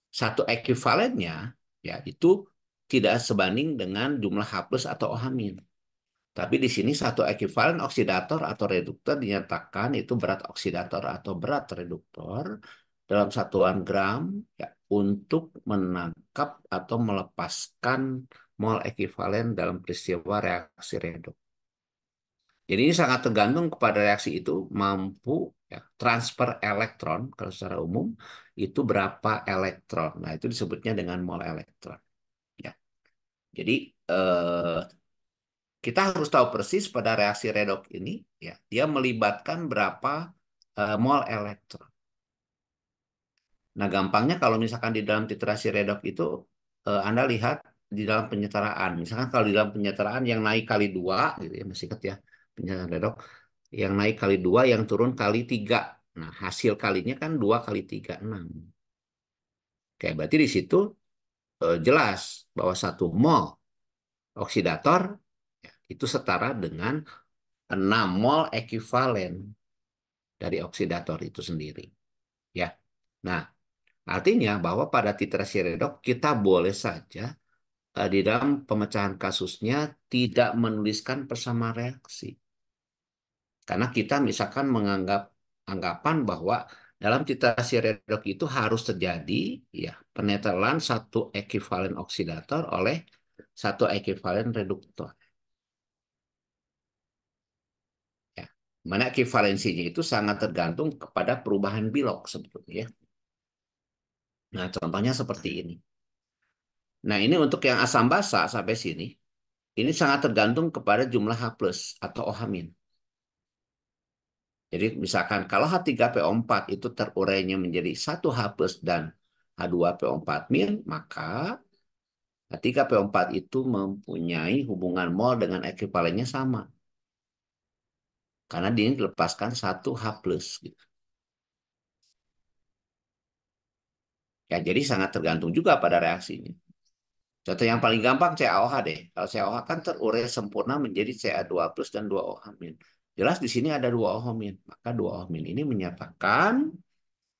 satu ekivalennya ya itu tidak sebanding dengan jumlah H plus atau OH min. Tapi di sini satu ekivalen oksidator atau reduktor dinyatakan itu berat oksidator atau berat reduktor dalam satuan gram ya, untuk menangkap atau melepaskan mol ekivalen dalam peristiwa reaksi redoks. Jadi ini sangat tergantung kepada reaksi itu mampu ya, transfer elektron kalau secara umum itu berapa elektron. Nah itu disebutnya dengan mol elektron. Ya. Jadi eh, kita harus tahu persis pada reaksi redoks ini, ya, dia melibatkan berapa mol elektron. Nah, gampangnya kalau misalkan di dalam titrasi redoks itu, Anda lihat di dalam penyetaraan. Misalkan kalau di dalam penyetaraan yang naik kali 2, gitu ya, masih ingat ya, penyetaraan redoks, yang naik kali 2, yang turun kali 3. Nah, hasil kalinya kan 2 kali 3, 6. Oke, berarti di situ jelas bahwa 1 mol oksidator ya, itu setara dengan 6 mol ekivalen dari oksidator itu sendiri. Ya. Nah, artinya bahwa pada titrasi redoks kita boleh saja di dalam pemecahan kasusnya tidak menuliskan persamaan reaksi. Karena kita misalkan menganggap anggapan bahwa dalam titrasi redoks itu harus terjadi ya penetralan satu ekivalen oksidator oleh satu ekivalen reduktor. Ya. Mana ekivalensinya itu sangat tergantung kepada perubahan Bilog sebetulnya ya. Nah, contohnya seperti ini. Nah, ini untuk yang asam basa sampai sini, ini sangat tergantung kepada jumlah H plus atau OH min. Jadi misalkan kalau H3PO4 itu terurainya menjadi 1 H plus dan H2PO4 min, maka H3PO4 itu mempunyai hubungan mol dengan ekuivalennya sama. Karena dia dilepaskan 1 H plus. Gitu. Ya, jadi sangat tergantung juga pada reaksinya. Contoh yang paling gampang CaOH deh. Kalau CaOH kan terurai sempurna menjadi Ca2 plus dan 2OH min. Jelas di sini ada 2OH min. Maka 2OH min ini menyatakan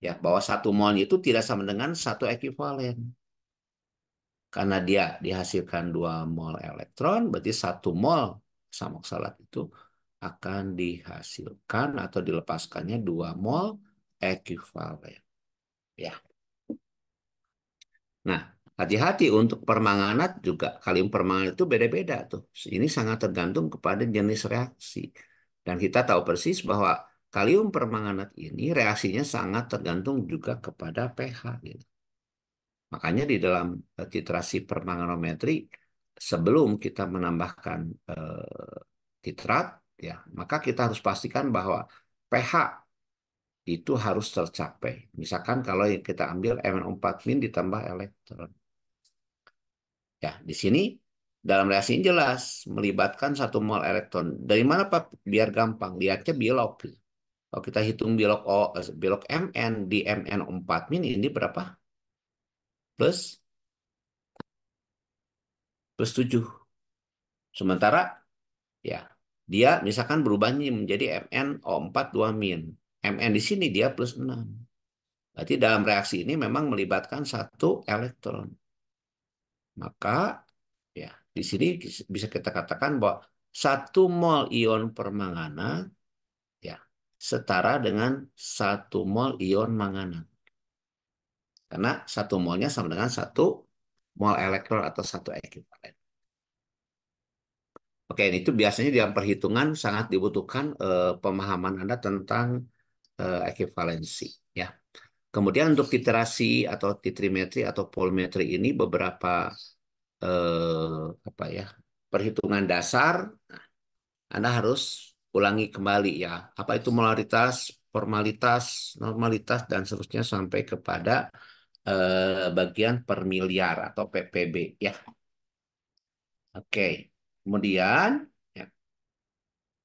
ya bahwa 1 mol itu tidak sama dengan 1 ekivalen. Karena dia dihasilkan 2 mol elektron, berarti 1 mol asam oksalat itu akan dihasilkan atau dilepaskannya 2 mol ekivalen. Ya. Nah, hati-hati untuk permanganat juga. Kalium permanganat itu beda-beda tuh. Ini sangat tergantung kepada jenis reaksi. Dan kita tahu persis bahwa kalium permanganat ini reaksinya sangat tergantung juga kepada pH. Gitu. Makanya di dalam titrasi permanganometri, sebelum kita menambahkan titrat, ya, maka kita harus pastikan bahwa pH itu harus tercapai. Misalkan kalau yang kita ambil MnO4- ditambah elektron. Ya, di sini Dalam reaksi ini jelas melibatkan 1 mol elektron. Dari mana Pak? Biar gampang. Lihatnya bilog. Kalau kita hitung bilog Mn di Mn4 min ini berapa? Plus 7. Sementara ya dia misalkan berubah nih menjadi MnO4 2 min. Mn di sini dia plus 6. Berarti dalam reaksi ini memang melibatkan 1 elektron. Maka ya di sini bisa kita katakan bahwa 1 mol ion permangana ya setara dengan 1 mol ion mangana. Karena 1 molnya sama dengan 1 mol elektron atau 1 ekivalen. Oke, itu biasanya dalam perhitungan sangat dibutuhkan pemahaman Anda tentang ekivalensi. Ya. Kemudian untuk titrasi atau titrimetri atau polimetri ini beberapa apa ya perhitungan dasar Anda harus ulangi kembali ya. Apa itu molaritas, formalitas, normalitas dan seterusnya sampai kepada bagian per miliar atau ppb ya. Oke. Kemudian ya,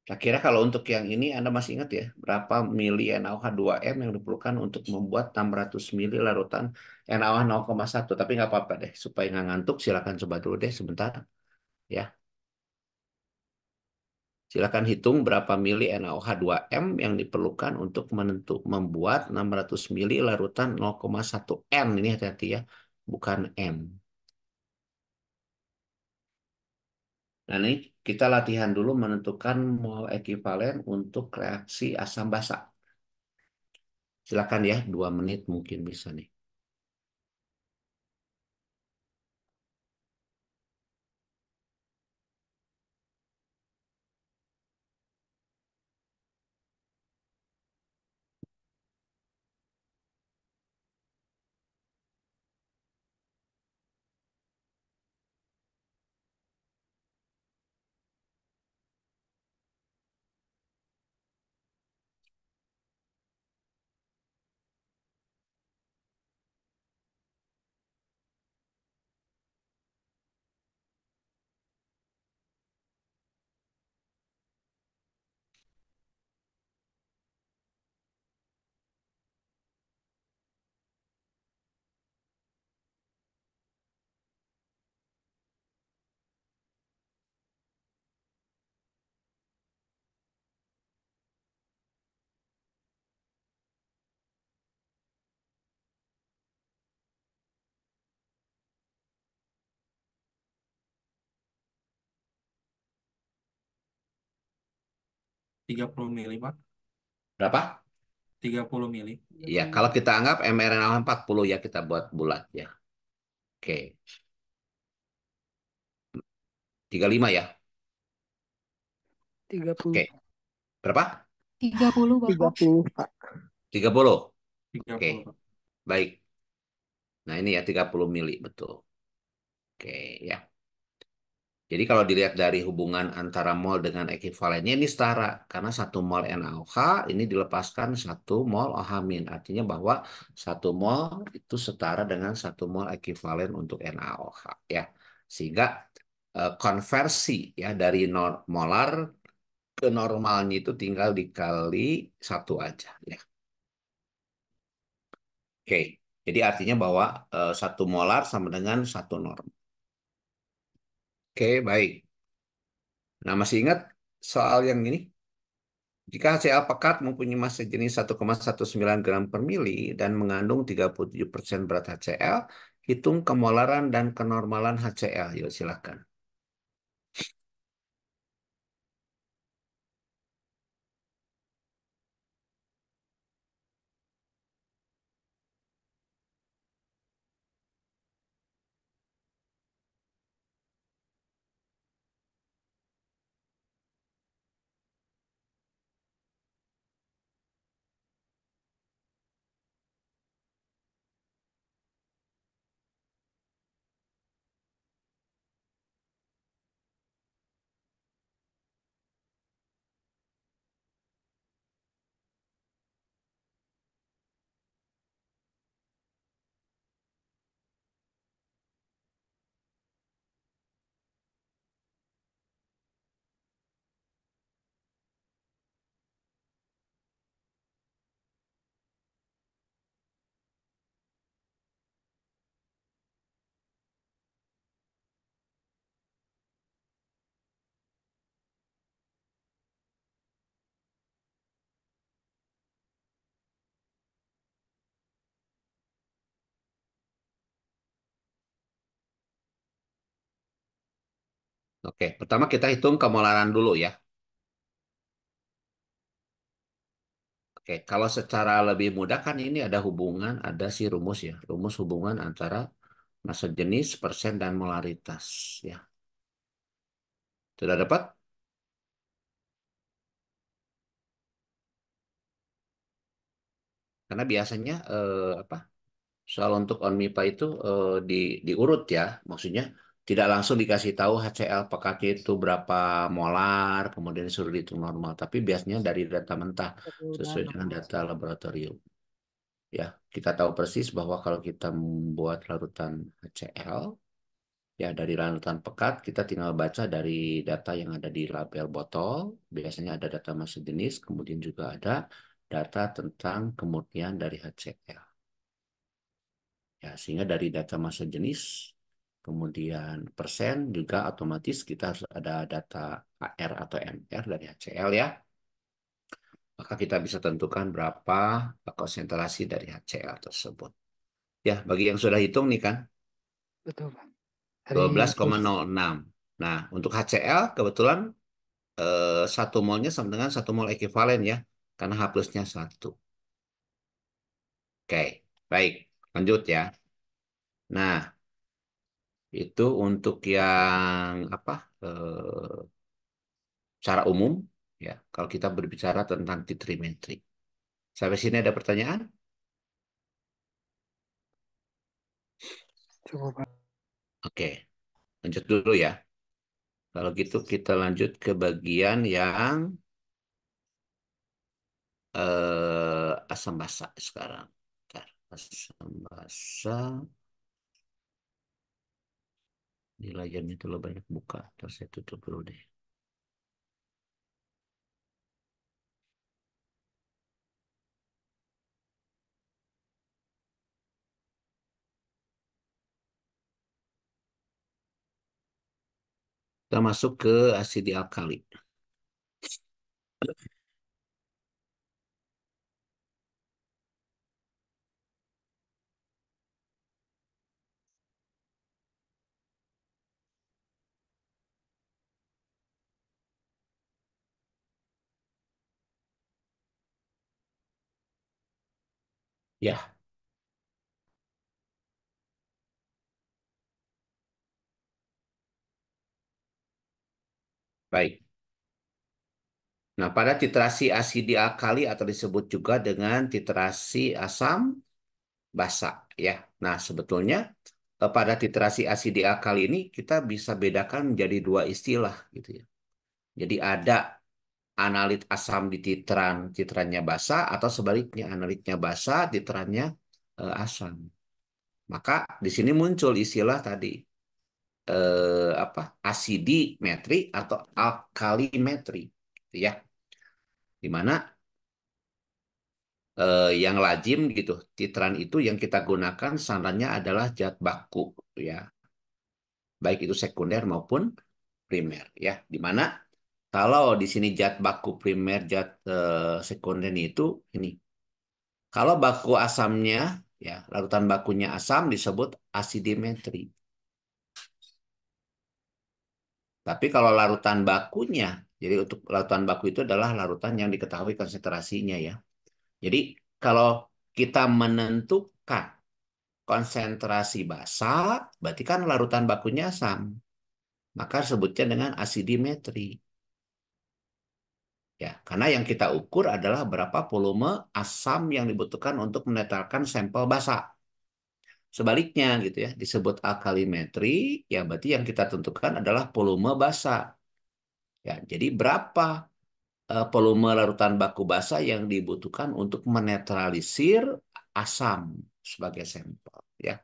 saya kira kalau untuk yang ini Anda masih ingat ya, berapa mili NaOH2m yang diperlukan untuk membuat 600 mili larutan NaOH 0,1. Tapi nggak apa-apa deh, supaya nggak ngantuk, silakan coba dulu deh sebentar. Ya, silakan hitung berapa mili NaOH2m yang diperlukan untuk membuat 600 mili larutan 0,1 M. Ini hati-hati ya, bukan M. Nah, ini kita latihan dulu menentukan mol ekivalen untuk reaksi asam basa. Silakan ya, 2 menit mungkin bisa nih. 30 mili, Pak. Berapa? 30 mili. Ya, kalau kita anggap mRNA 40 ya kita buat bulat ya. Oke, 35 ya. 30. Oke, berapa? 30, Bapak. 30, Pak. 30. Oke, 30, Pak. baik. Nah, ini ya 30 mili betul. Oke, ya. Jadi kalau dilihat dari hubungan antara mol dengan ekivalennya ini setara karena 1 mol NaOH ini dilepaskan 1 mol OH min. Artinya bahwa 1 mol itu setara dengan 1 mol ekivalen untuk NaOH ya. Sehingga konversi ya dari molar ke normalnya itu tinggal dikali 1 aja ya. Oke. Jadi artinya bahwa 1 molar sama dengan 1 norm. Oke, baik. Nah, masih ingat soal yang ini? Jika HCl pekat mempunyai massa jenis 1,19 gram per mili dan mengandung 37% berat HCl, hitung kemolaran dan kenormalan HCl. Yuk, silakan. Oke, pertama kita hitung kemolaran dulu ya. Oke, kalau secara lebih mudah kan ini ada hubungan, ada si rumus ya. Rumus hubungan antara massa jenis, persen, dan molaritas ya. Sudah dapat? Karena biasanya apa? Soal untuk on MIPA itu diurut ya. Maksudnya tidak langsung dikasih tahu HCl pekaknya itu berapa molar, kemudian disuruh dihitung normal. Tapi biasanya dari data mentah sesuai dengan data laboratorium. Ya, kita tahu persis bahwa kalau kita membuat larutan HCl, ya dari larutan pekat kita tinggal baca dari data yang ada di label botol. Biasanya ada data massa jenis, kemudian juga ada data tentang kemurnian dari HCl. Ya, sehingga dari data massa jenis, kemudian persen juga otomatis kita harus ada data AR atau MR dari HCl ya. Maka kita bisa tentukan berapa konsentrasi dari HCl tersebut. Ya, bagi yang sudah hitung nih kan, Betul, Pak. dua Dari belas H+. koma nol enam. Nah, untuk HCl kebetulan 1 molnya sama dengan 1 mol ekuivalen ya, karena H plusnya 1. Oke, baik. Lanjut ya. Nah, itu untuk yang apa? Secara umum ya, kalau kita berbicara tentang titrimetri. Sampai sini ada pertanyaan? Cukup, Pak. Oke, lanjut dulu ya. Kalau gitu kita lanjut ke bagian yang asam basa sekarang. Bentar. Asam basa. Di layarnya terlalu banyak buka. Terus saya tutup dulu deh. Kita masuk ke asidi alkali. Ya, baik. Nah, pada titrasi asidi alkali atau disebut juga dengan titrasi asam basa ya. Nah, sebetulnya pada titrasi asidi alkali ini kita bisa bedakan menjadi dua istilah gitu ya. Jadi ada analit asam di titrannya basa atau sebaliknya analitnya basa, titrannya asam. Maka di sini muncul istilah tadi apa? Asidimetri atau alkalimetri gitu ya. Di mana yang lazim gitu. Titran itu yang kita gunakan standarnya adalah zat baku ya, baik itu sekunder maupun primer ya. Di mana kalau di sini zat baku primer, zat sekunder itu ini. Kalau baku asamnya ya, larutan bakunya asam disebut asidimetri. Tapi kalau larutan bakunya, jadi untuk larutan baku itu adalah larutan yang diketahui konsentrasinya ya. Jadi kalau kita menentukan konsentrasi basa, berarti kan larutan bakunya asam. Maka sebutnya dengan asidimetri. Ya, karena yang kita ukur adalah berapa volume asam yang dibutuhkan untuk menetralkan sampel basa. Sebaliknya gitu ya, disebut alkalimetri, ya berarti yang kita tentukan adalah volume basa. Ya, jadi berapa volume larutan baku basa yang dibutuhkan untuk menetralisir asam sebagai sampel. Ya.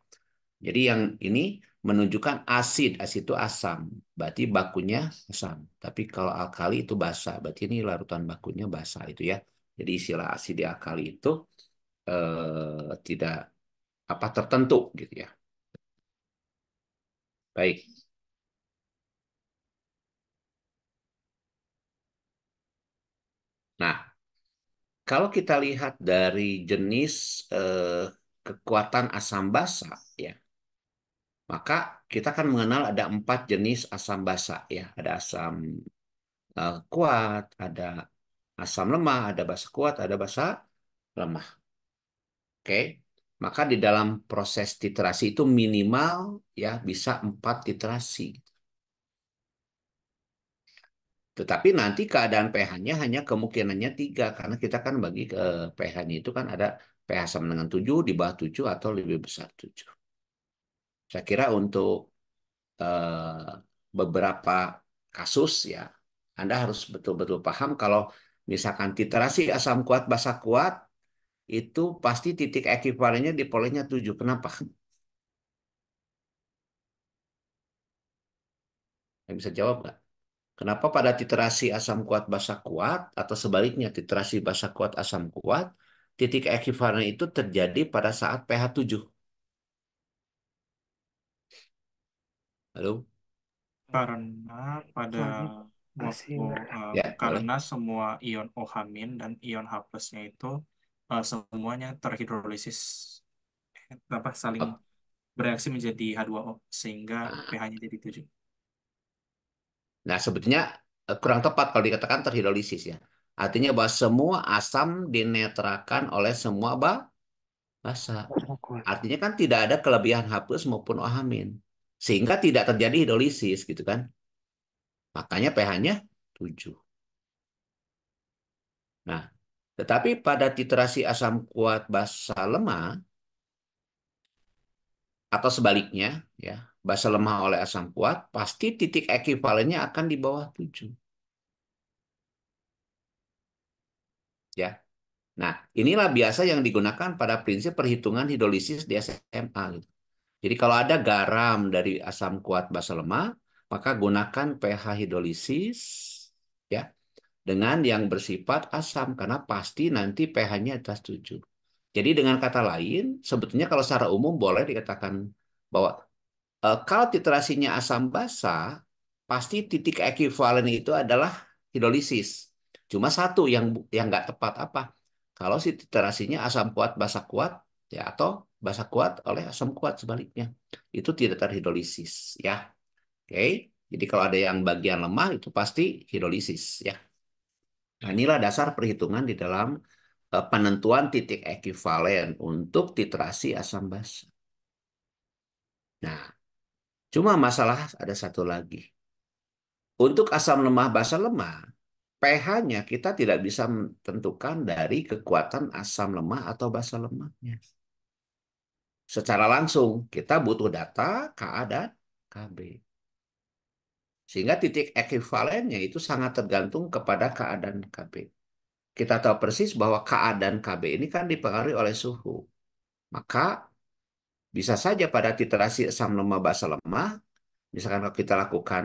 Jadi yang ini menunjukkan asid, asid itu asam, berarti bakunya asam. Tapi kalau alkali itu basa, berarti ini larutan bakunya basa itu ya. Jadi istilah asid di alkali itu tidak apa tertentu gitu ya. Baik. Nah, kalau kita lihat dari jenis kekuatan asam basa ya, maka kita kan mengenal ada 4 jenis asam basa ya. Ada asam kuat, ada asam lemah, ada basa kuat, ada basa lemah. Oke. Maka di dalam proses titrasi itu minimal ya bisa 4 titrasi. Tetapi nanti keadaan pH-nya hanya kemungkinannya 3 karena kita kan bagi ke pH-nya itu kan ada pH sama dengan 7, di bawah 7 atau lebih besar 7. Saya kira untuk beberapa kasus ya, Anda harus betul-betul paham kalau misalkan titrasi asam kuat basa kuat itu pasti titik ekuivalennya di polanya 7. Kenapa? Yang bisa jawab nggak? Kenapa pada titrasi asam kuat basa kuat atau sebaliknya titrasi basa kuat asam kuat, titik ekivalen itu terjadi pada saat pH 7? Halo? Karena pada Soalnya waktu asin. Ya, boleh. karena semua ion OH- dan ion H plusnya itu semuanya terhidrolisis apa saling Oh, bereaksi menjadi H2O sehingga nah, pH-nya jadi 7. nah, sebetulnya kurang tepat kalau dikatakan terhidrolisis ya. Artinya bahwa semua asam dinetralkan oleh semua basa. Asam kuat. Artinya kan tidak ada kelebihan H plus maupun OH-. Sehingga tidak terjadi hidrolisis gitu kan. Makanya pH-nya 7. Nah, tetapi pada titrasi asam kuat basa lemah atau sebaliknya ya, basa lemah oleh asam kuat pasti titik ekuivalennya akan di bawah 7 ya. Nah, inilah biasa yang digunakan pada prinsip perhitungan hidrolisis di SMA gitu. Jadi kalau ada garam dari asam kuat basa lemah, maka gunakan pH hidrolisis ya dengan yang bersifat asam karena pasti nanti pH-nya atas 7. Jadi dengan kata lain, sebetulnya kalau secara umum boleh dikatakan bahwa kalau titrasinya asam basa, pasti titik ekuivalen itu adalah hidrolisis. Cuma satu yang nggak tepat apa? Kalau si titrasinya asam kuat basa kuat ya atau basa kuat oleh asam kuat sebaliknya, itu tidak terhidrolisis ya. Oke. Jadi kalau ada yang bagian lemah itu pasti hidrolisis ya. Nah, inilah dasar perhitungan di dalam penentuan titik ekuivalen untuk titrasi asam basa. Nah, cuma masalah ada satu lagi. Untuk asam lemah basa lemah, pH-nya kita tidak bisa menentukan dari kekuatan asam lemah atau basa lemahnya. Secara langsung, kita butuh data Ka dan Kb. Sehingga titik ekuivalennya itu sangat tergantung kepada Ka dan Kb. Kita tahu persis bahwa Ka dan Kb ini kan dipengaruhi oleh suhu. Maka bisa saja pada titrasi asam lemah basa lemah, misalkan kalau kita lakukan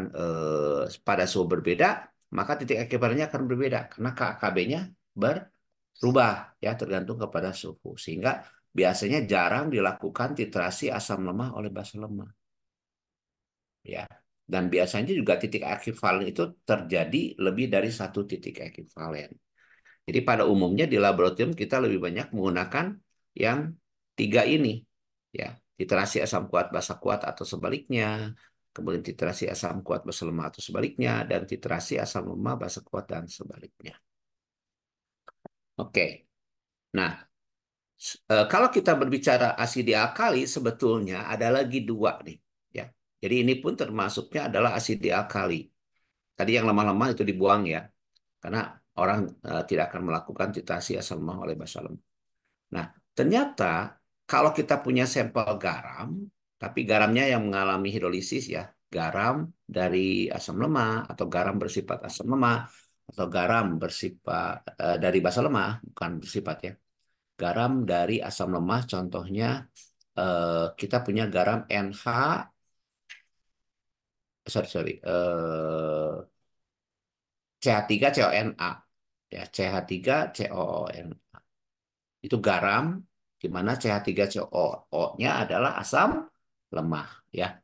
pada suhu berbeda, maka titik ekuivalennya akan berbeda karena KKB-nya berubah ya tergantung kepada suhu. Sehingga biasanya jarang dilakukan titrasi asam lemah oleh basa lemah. Ya. Dan biasanya juga titik ekuivalen itu terjadi lebih dari satu titik ekuivalen. Jadi pada umumnya di laboratorium kita lebih banyak menggunakan yang 3 ini, ya, titrasi asam kuat basa kuat atau sebaliknya, kemudian titrasi asam kuat basa lemah atau sebaliknya, dan titrasi asam lemah basa kuat dan sebaliknya. Oke, nah kalau kita berbicara asidi alkali sebetulnya ada lagi 2 nih, ya. Jadi ini pun termasuknya adalah asidi alkali. Tadi yang lemah-lemah itu dibuang ya, karena orang tidak akan melakukan titrasi asam lemah oleh basa lemah. Nah, ternyata kalau kita punya sampel garam, tapi garamnya yang mengalami hidrolisis ya, garam dari asam lemah atau garam bersifat asam lemah atau garam bersifat dari basa lemah, bukan bersifat ya. Garam dari asam lemah contohnya kita punya garam NH, sorry sorry, CH3CONA ya, CH3COON. Itu garam, di mana CH3COO-nya adalah asam lemah. Ya.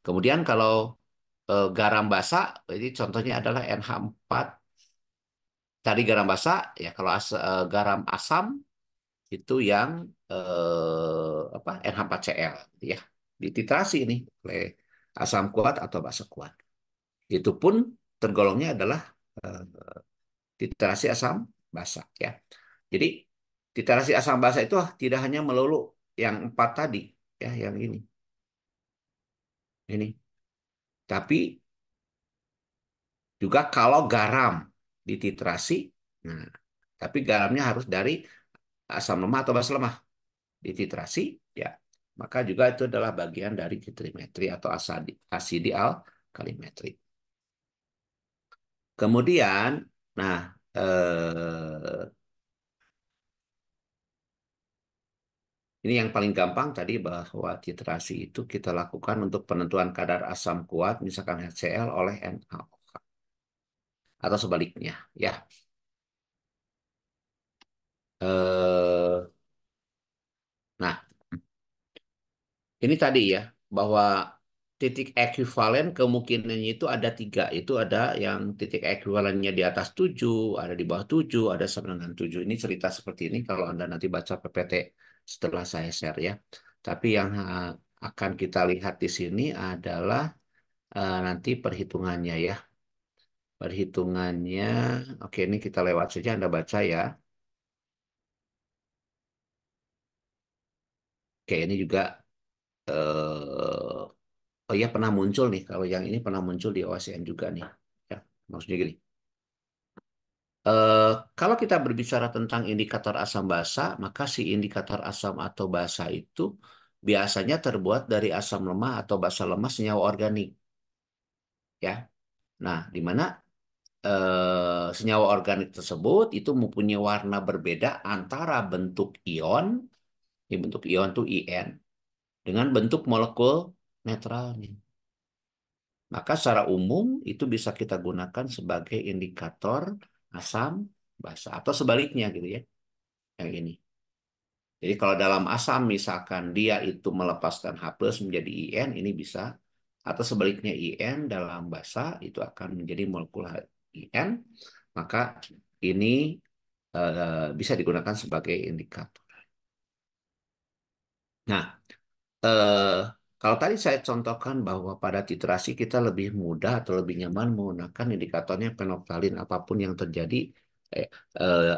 Kemudian kalau garam basa, jadi contohnya adalah NH4. Tadi garam basa, ya kalau garam asam itu yang apa NH4Cl. Ya. Dititrasi ini oleh asam kuat atau basa kuat. Itu pun tergolongnya adalah eh, titrasi asam basa ya. Jadi titrasi asam basa itu tidak hanya melulu yang 4 tadi ya, yang ini, tapi juga kalau garam dititrasi, nah, tapi garamnya harus dari asam lemah atau basa lemah dititrasi, ya, maka juga itu adalah bagian dari titrimetri atau asidi alkalimetri. Kemudian, nah, ini yang paling gampang tadi bahwa titrasi itu kita lakukan untuk penentuan kadar asam kuat, misalkan HCl oleh NaOH atau sebaliknya, ya. Eh, nah, ini tadi ya, bahwa titik ekuivalen kemungkinannya itu ada 3. Itu ada yang titik ekuivalennya di atas 7, ada di bawah 7, ada sama dengan 7. Ini cerita seperti ini kalau Anda nanti baca PPT setelah saya share ya. Tapi yang akan kita lihat di sini adalah nanti perhitungannya ya. Perhitungannya, oke ini kita lewat saja, Anda baca ya. Oke, ini juga oh iya pernah muncul nih, kalau yang ini pernah muncul di OSN juga nih. Ya, maksudnya gini. Eh, Kalau kita berbicara tentang indikator asam basa, maka si indikator asam atau basa itu biasanya terbuat dari asam lemah atau basa lemah senyawa organik, ya. Nah, di mana senyawa organik tersebut itu mempunyai warna berbeda antara bentuk ion, ini bentuk ion tuh IN, dengan bentuk molekul netralnya. Maka secara umum itu bisa kita gunakan sebagai indikator asam basa atau sebaliknya gitu ya. Yang ini. Jadi kalau dalam asam misalkan dia itu melepaskan H+ menjadi IN, ini bisa, atau sebaliknya IN dalam basa itu akan menjadi molekul IN, maka ini bisa digunakan sebagai indikator. Nah, eh, kalau tadi saya contohkan bahwa pada titrasi kita lebih mudah atau lebih nyaman menggunakan indikatornya penoktalin apapun yang terjadi, eh,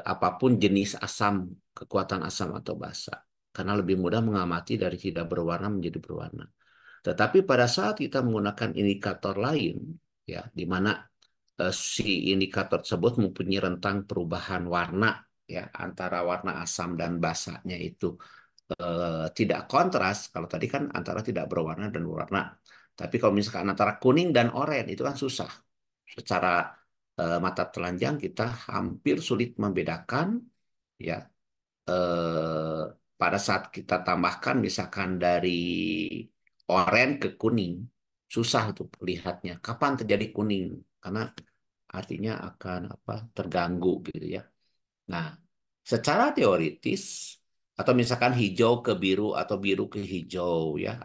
apapun jenis asam, kekuatan asam atau basa, karena lebih mudah mengamati dari tidak berwarna menjadi berwarna. Tetapi pada saat kita menggunakan indikator lain, ya, di mana si indikator tersebut mempunyai rentang perubahan warna, ya, antara warna asam dan basanya itu tidak kontras. Kalau tadi kan antara tidak berwarna dan berwarna. Tapi kalau misalkan antara kuning dan oranye itu kan susah. Secara mata telanjang kita hampir sulit membedakan ya eh, pada saat kita tambahkan misalkan dari oranye ke kuning susah untuk lihatnya kapan terjadi kuning karena artinya akan apa terganggu gitu ya. Nah, secara teoritis atau misalkan hijau ke biru atau biru ke hijau ya,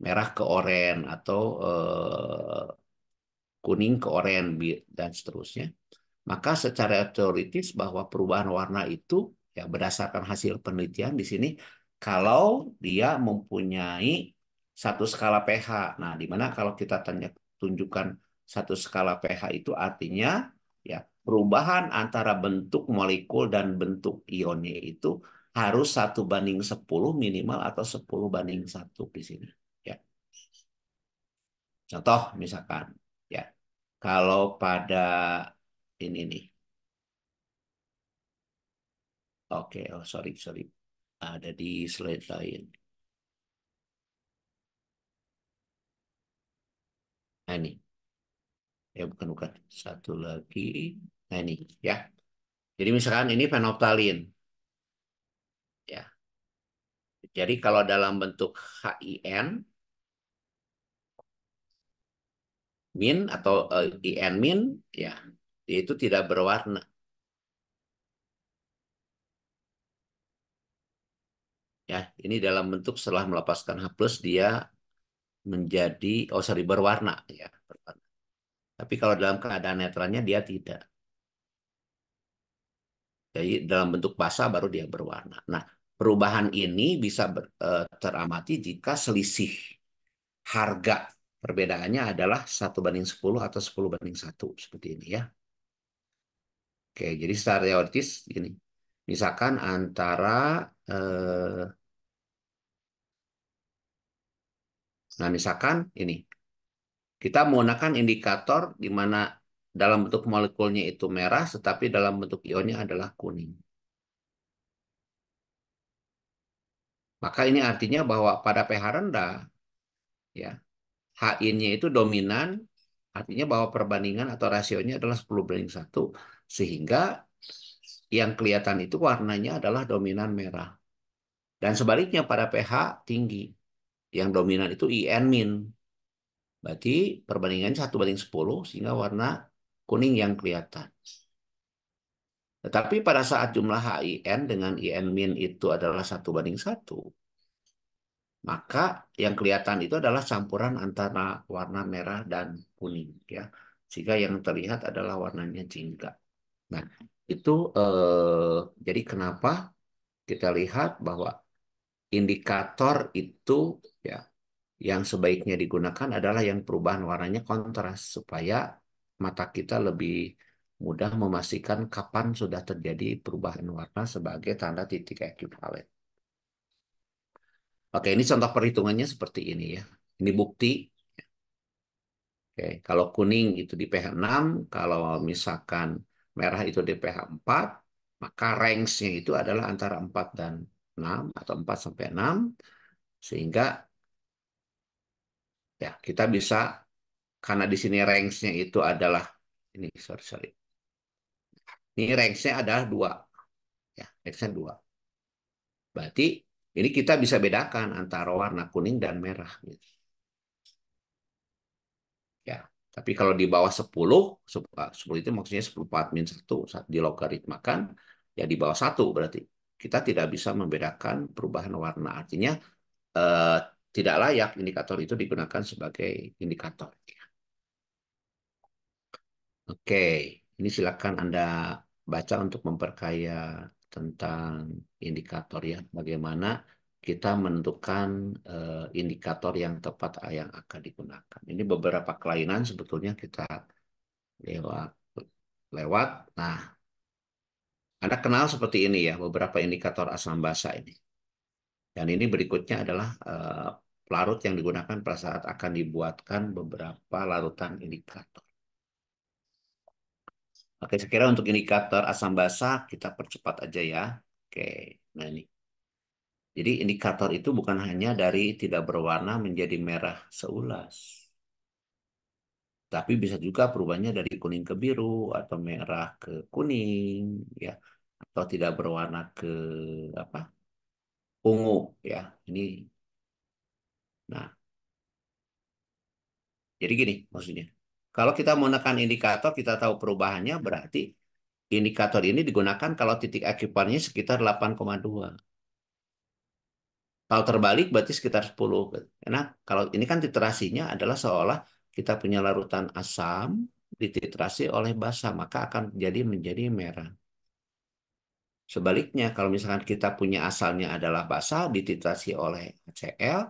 merah ke oranye atau kuning ke oranye dan seterusnya. Maka secara teoritis bahwa perubahan warna itu ya berdasarkan hasil penelitian di sini kalau dia mempunyai satu skala pH. Nah, di mana kalau kita tanya tunjukkan satu skala pH itu artinya ya perubahan antara bentuk molekul dan bentuk ionnya itu harus 1:10 minimal atau 10:1 di sini. Ya. Contoh misalkan ya kalau pada ini nih. Oke, oh sorry, sorry. Ada di slide lain. Nah ini, ya bukan bukan. Satu lagi. Nah ini, ya. Jadi misalkan ini fenolftalin, ya. Jadi kalau dalam bentuk HIN min atau IN min, ya, itu tidak berwarna. Ya, ini dalam bentuk setelah melepaskan H+ dia menjadi oh sorry berwarna, ya. Berwarna. Tapi kalau dalam keadaan netralnya dia tidak. Jadi dalam bentuk basah baru dia berwarna. Nah, perubahan ini bisa teramati jika selisih harga Perbedaannya adalah 1:10 atau 10:1 seperti ini ya. Oke, jadi secara teoritis ini. Misalkan antara eh, nah misalkan ini kita menggunakan indikator di mana dalam bentuk molekulnya itu merah, tetapi dalam bentuk ionnya adalah kuning. Maka ini artinya bahwa pada pH rendah, ya, HI-nya itu dominan, artinya bahwa perbandingan atau rasionya adalah 10:1, sehingga yang kelihatan itu warnanya adalah dominan merah. Dan sebaliknya pada pH tinggi, yang dominan itu IN-. Berarti perbandingan 1:10 sehingga warna kuning yang kelihatan. Tetapi pada saat jumlah HIN dengan IN- itu adalah 1:1, maka yang kelihatan itu adalah campuran antara warna merah dan kuning, ya. Sehingga yang terlihat adalah warnanya jingga. Nah, itu jadi kenapa kita lihat bahwa indikator itu, ya, yang sebaiknya digunakan adalah yang perubahan warnanya kontras supaya mata kita lebih mudah memastikan kapan sudah terjadi perubahan warna sebagai tanda titik ekivalen. Oke, ini contoh perhitungannya seperti ini ya. Ini bukti. Oke, kalau kuning itu di pH 6, kalau misalkan merah itu di pH 4, maka range-nya itu adalah antara 4 dan 6 atau 4 sampai 6, sehingga ya kita bisa, karena di sini range-nya itu adalah ini, sorry sorry, ini range-nya adalah 2, ya, range-nya 2. Berarti ini kita bisa bedakan antara warna kuning dan merah gitu. Ya, tapi kalau di bawah 10, 10 itu maksudnya 10/4-1 saat dilogaritmakan, ya di bawah 1 berarti kita tidak bisa membedakan perubahan warna. Artinya eh, tidak layak indikator itu digunakan sebagai indikator. Oke, ini silakan Anda baca untuk memperkaya tentang indikator ya. Bagaimana kita menentukan indikator yang tepat yang akan digunakan. Ini beberapa kelainan sebetulnya kita lewat lewat. Nah, Anda kenal seperti ini ya, beberapa indikator asam basa ini. Dan ini berikutnya adalah pelarut yang digunakan pada saat akan dibuatkan beberapa larutan indikator. Oke, saya kira untuk indikator asam basa kita percepat aja ya. Oke, nah ini. Jadi indikator itu bukan hanya dari tidak berwarna menjadi merah seulas, tapi bisa juga perubahannya dari kuning ke biru atau merah ke kuning, ya, atau tidak berwarna ke apa? Ungu, ya. Ini, nah, jadi gini maksudnya. Kalau kita menggunakan indikator, kita tahu perubahannya, berarti indikator ini digunakan kalau titik akibatnya sekitar 8,2. Kalau terbalik berarti sekitar 10. Karena kalau ini kan titrasinya adalah seolah kita punya larutan asam dititrasi oleh basa, maka akan menjadi merah. Sebaliknya, kalau misalkan kita punya asalnya adalah basa dititrasi oleh HCl,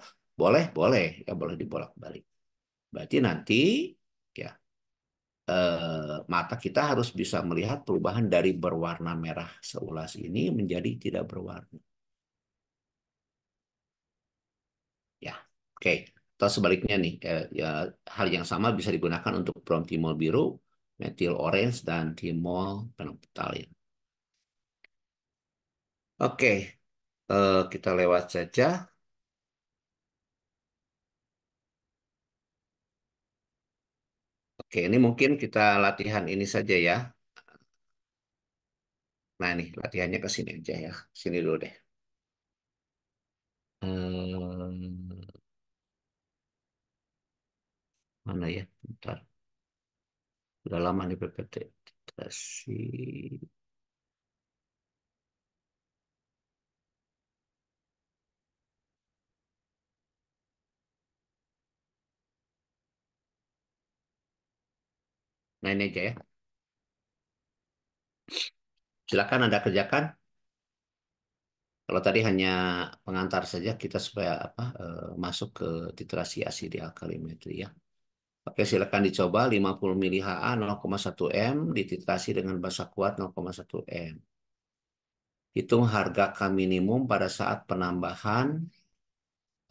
boleh, boleh, ya boleh dibolak-balik. Berarti nanti ya mata kita harus bisa melihat perubahan dari berwarna merah seulas ini menjadi tidak berwarna. Ya, oke. Atau sebaliknya nih, ya, hal yang sama bisa digunakan untuk brontimol biru, metil orange, dan timol penophthalin. Oke, kita lewat saja. Oke, ini mungkin kita latihan ini saja ya. Nah, nih latihannya ke sini aja ya. Sini dulu deh. Mana ya? Bentar. Udah lama nih PPT. Kasih. Nah, ini aja ya. Silakan Anda kerjakan. Kalau tadi hanya pengantar saja kita supaya masuk ke titrasi asidi alkalimetri ya. Oke, silakan dicoba 50 mili HA 0,1 M dititrasi dengan basa kuat 0,1 M. Hitung harga K minimum pada saat penambahan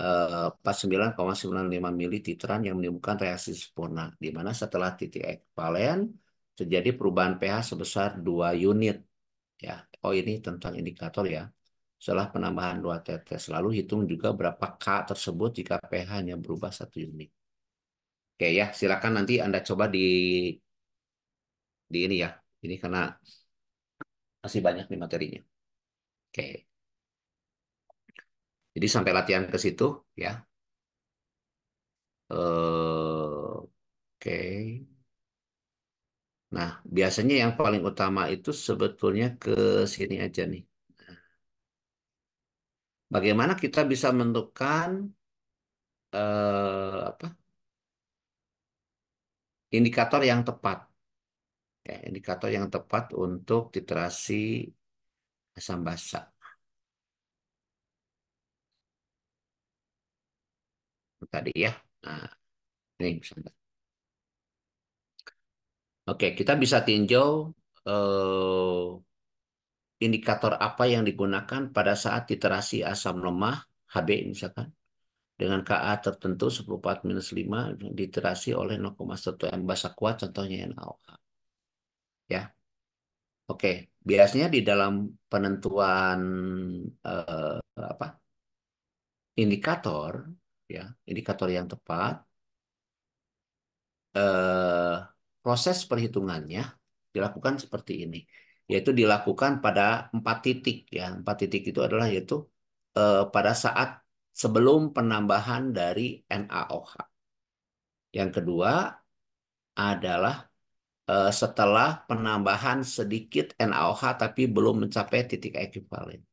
49,95 mili titran yang menimbulkan reaksi sempurna, di mana setelah titik ekvivalen terjadi perubahan pH sebesar 2 unit. Ya, oh ini tentang indikator ya. Setelah penambahan 2 tetes, lalu hitung juga berapa K tersebut jika pH-nya berubah 1 unit. Oke ya, silakan nanti Anda coba di ini ya. Ini karena masih banyak nih materinya. Oke, jadi sampai latihan ke situ ya. Oke. Nah, biasanya yang paling utama itu sebetulnya ke sini aja nih. Bagaimana kita bisa menentukan apa indikator yang tepat? Ya, indikator yang tepat untuk titrasi asam basa tadi ya. Nah, ini misalnya. Oke, kita bisa tinjau indikator apa yang digunakan pada saat titrasi asam lemah Hb misalkan dengan Ka tertentu 14-5 diterasi oleh 0,1 M basa kuat contohnya NaOH ya. Oke, biasanya di dalam penentuan apa indikator ya, indikator yang tepat eh, proses perhitungannya dilakukan seperti ini, yaitu dilakukan pada 4 titik ya. 4 titik itu adalah yaitu pada saat sebelum penambahan dari NaOH. Yang kedua adalah setelah penambahan sedikit NaOH tapi belum mencapai titik ekivalen.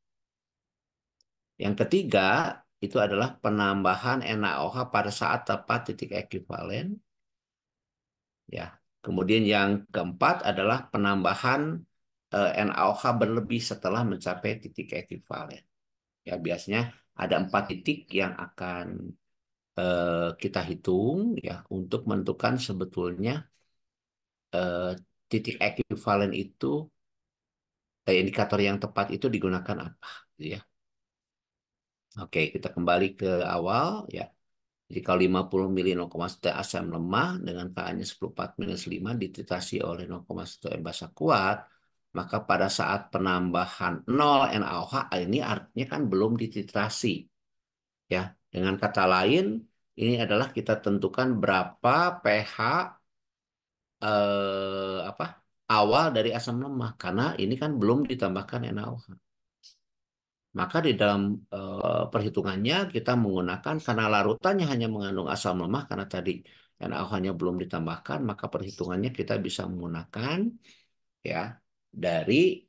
Yang ketiga itu adalah penambahan NaOH pada saat tepat titik ekivalen. Ya. Kemudian yang keempat adalah penambahan NaOH berlebih setelah mencapai titik ekivalen. Ya, biasanya ada 4 titik yang akan kita hitung ya untuk menentukan sebetulnya eh, titik ekivalen itu indikator yang tepat itu digunakan apa, gitu ya. Oke, kita kembali ke awal ya. Jadi kalau 50 mili 0,1 asam lemah dengan Ka-nya 14-5 dititasi oleh 0,1 M basa kuat, maka pada saat penambahan 0 NaOH ini artinya kan belum dititrasi ya. Dengan kata lain, ini adalah kita tentukan berapa pH apa awal dari asam lemah karena ini kan belum ditambahkan NaOH. Maka di dalam perhitungannya kita menggunakan karena larutannya hanya mengandung asam lemah karena tadi NaOH-nya belum ditambahkan, maka perhitungannya kita bisa menggunakan ya dari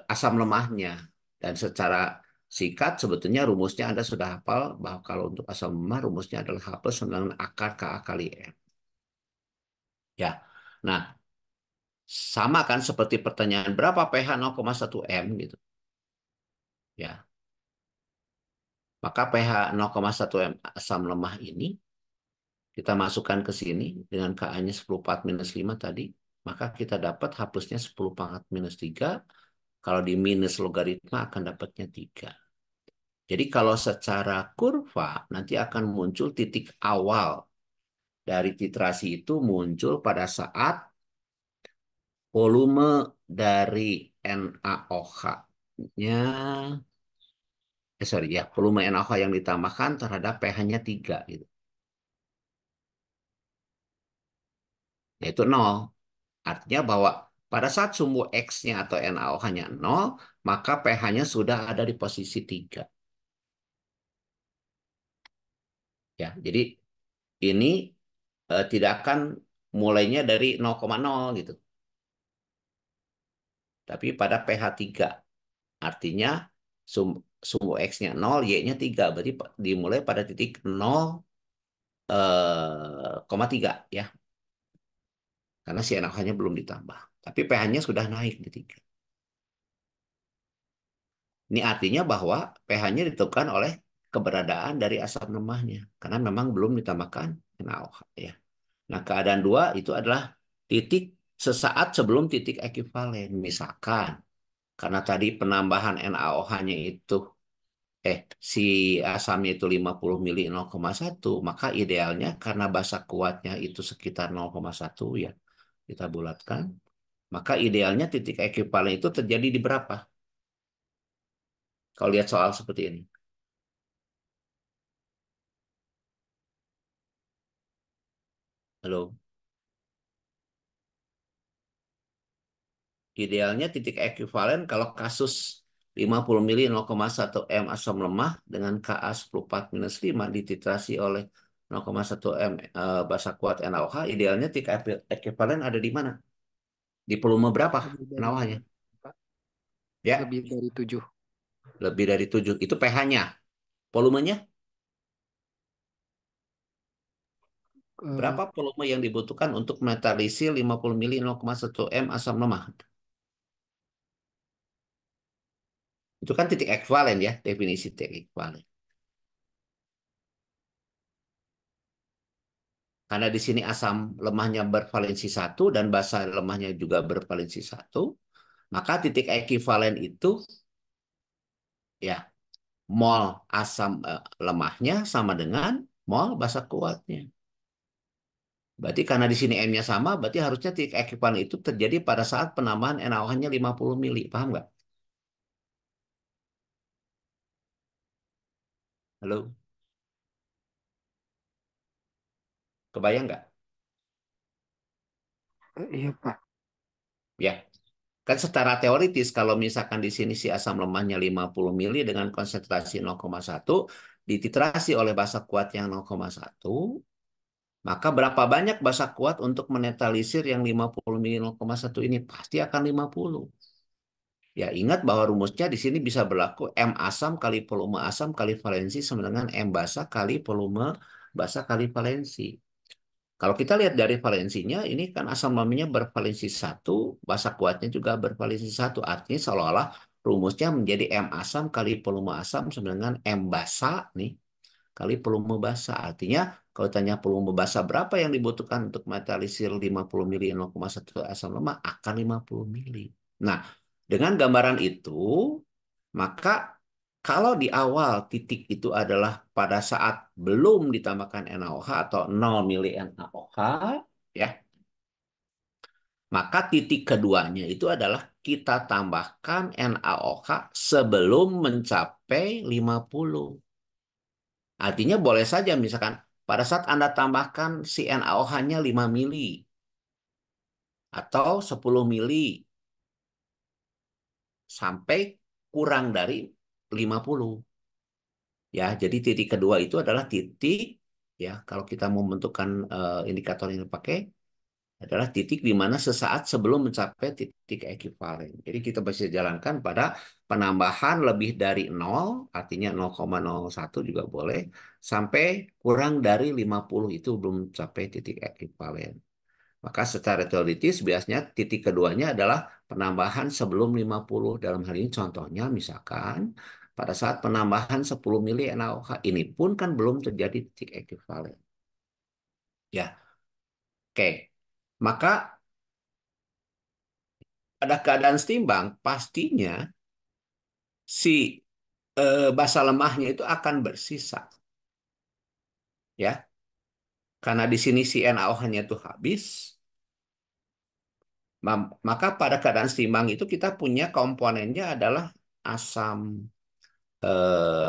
asam lemahnya. Dan secara singkat sebetulnya rumusnya Anda sudah hafal bahwa kalau untuk asam lemah rumusnya adalah H plus dengan akar Ka kali M. Ya. Nah, sama kan seperti pertanyaan berapa pH 0,1 M gitu. Ya. Maka pH 0,1 M asam lemah ini kita masukkan ke sini dengan Ka-nya 14-5 tadi, maka kita dapat H plusnya 10⁻³ kalau di minus logaritma akan dapatnya 3. Jadi kalau secara kurva nanti akan muncul titik awal dari titrasi itu muncul pada saat volume dari NaOH-nya sorry ya, volume NaOH yang ditambahkan terhadap pH-nya 3 gitu. Yaitu 0. Artinya bahwa pada saat sumbu X-nya atau NaOH-nya 0, maka pH-nya sudah ada di posisi 3. Ya, jadi ini tidak akan mulainya dari 0,0 gitu. Tapi pada pH 3. Artinya sum, sumbu X-nya 0, Y-nya 3. Berarti dimulai pada titik 0,3 ya. Karena si NaOH-nya belum ditambah. Tapi pH-nya sudah naik di 3. Ini artinya bahwa pH-nya ditentukan oleh keberadaan dari asam lemahnya karena memang belum ditambahkan NaOH ya. Nah, keadaan dua itu adalah titik sesaat sebelum titik ekuivalen. Misalkan karena tadi penambahan NaOH-nya itu si asamnya itu 50 mili 0,1, maka idealnya karena basa kuatnya itu sekitar 0,1 ya, kita bulatkan, maka idealnya titik ekuivalen itu terjadi di berapa? Kalau lihat soal seperti ini. Halo. Idealnya titik ekuivalen kalau kasus 50 mili 0,1 M asam lemah dengan Ka 10,4-5 dititrasi oleh 0,1 M basa kuat NaOH, idealnya titik ekuivalen ada di mana? Di volume berapa Lebih dari NaOH-nya? Pak, Ya, lebih dari 7. lebih dari 7. Itu pH-nya. Volumenya Eh, berapa volume yang dibutuhkan untuk menetralisir 50 mili 0,1 M asam lemah? Itu kan titik ekuivalen ya, definisi titik ekuivalen. Karena di sini asam lemahnya bervalensi satu dan basa lemahnya juga bervalensi satu, maka titik ekuivalen itu ya mol asam lemahnya sama dengan mol basa kuatnya. Berarti karena di sini M-nya sama, berarti harusnya titik ekuivalen itu terjadi pada saat penambahan NaOH-nya 50 mili. Paham nggak? Halo? Kebayang nggak? iya Pak. Ya, kan secara teoritis kalau misalkan di sini si asam lemahnya 50 mili dengan konsentrasi 0,1 dititrasi oleh basa kuat yang 0,1, maka berapa banyak basa kuat untuk menetralisir yang 50 mili 0,1 ini? Pasti akan 50. Ya, ingat bahwa rumusnya di sini bisa berlaku M asam kali volume asam kali valensi sama dengan M basa kali volume basa kali valensi. Kalau kita lihat dari valensinya, ini kan asam lambungnya bervalensi satu, basa kuatnya juga bervalensi satu. Artinya seolah-olah rumusnya menjadi M asam kali volume asam sama dengan M basa nih kali volume basa. Artinya kalau tanya volume basa berapa yang dibutuhkan untuk metalisir 50 mili 0,1 asam lemak akan 50 mili. Nah, dengan gambaran itu, maka kalau di awal titik itu adalah pada saat belum ditambahkan NaOH atau 0 mili NaOH, ya, maka titik keduanya itu adalah kita tambahkan NaOH sebelum mencapai 50. Artinya boleh saja misalkan pada saat Anda tambahkan si NaOH-nya 5 mili atau 10 mili sampai kurang dari 50. Ya, jadi titik kedua itu adalah titik ya kalau kita mau membentukkan indikator yang dipakai adalah titik di mana sesaat sebelum mencapai titik ekuivalen. Jadi kita bisa jalankan pada penambahan lebih dari 0, artinya 0,01 juga boleh, sampai kurang dari 50 itu belum mencapai titik ekuivalen. Maka secara teoritis biasanya titik keduanya adalah penambahan sebelum 50. Dalam hal ini contohnya misalkan pada saat penambahan 10 mili NaOH ini pun kan belum terjadi titik ekuivalen. Ya, oke. Maka pada keadaan setimbang pastinya si basa lemahnya itu akan bersisa. Ya, karena di sini si NaOH-nya itu habis, maka pada keadaan setimbang itu kita punya komponennya adalah asam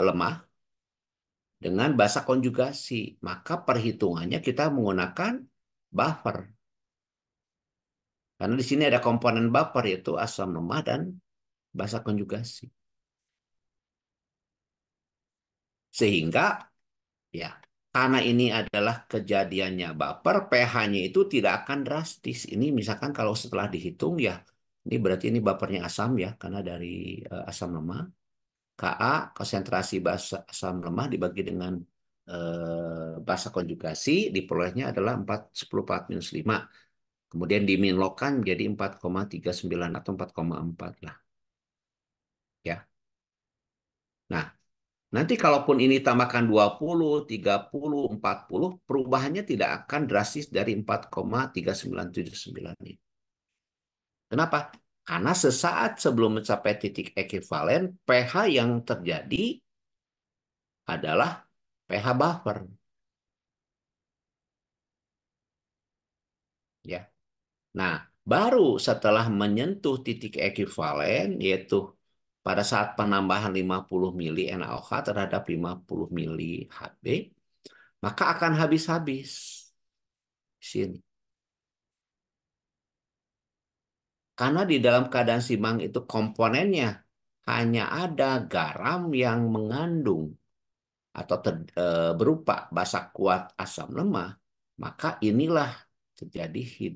lemah dengan basa konjugasi. Maka perhitungannya kita menggunakan buffer. Karena di sini ada komponen buffer yaitu asam lemah dan basa konjugasi. Sehingga ya karena ini adalah kejadiannya buffer, pH-nya itu tidak akan drastis. Ini misalkan kalau setelah dihitung ya, ini berarti ini buffernya asam ya, karena dari asam lemah. Ka konsentrasi basa asam lemah dibagi dengan basa konjugasi diperolehnya adalah 4 10 4 - 5. Kemudian diminlokkan menjadi 4,39 atau 4,4 lah. Ya. Nah, nanti kalaupun ini tambahkan 20, 30, 40, perubahannya tidak akan drastis dari 4,3979 ini. Kenapa? Karena sesaat sebelum mencapai titik ekuivalen, pH yang terjadi adalah pH buffer. Ya. Nah, baru setelah menyentuh titik ekuivalen, yaitu pada saat penambahan 50 mili NaOH terhadap 50 mili Hb, maka akan habis-habis di sini. Karena di dalam keadaan simbang itu komponennya hanya ada garam yang mengandung atau berupa basa kuat asam lemah, maka inilah terjadi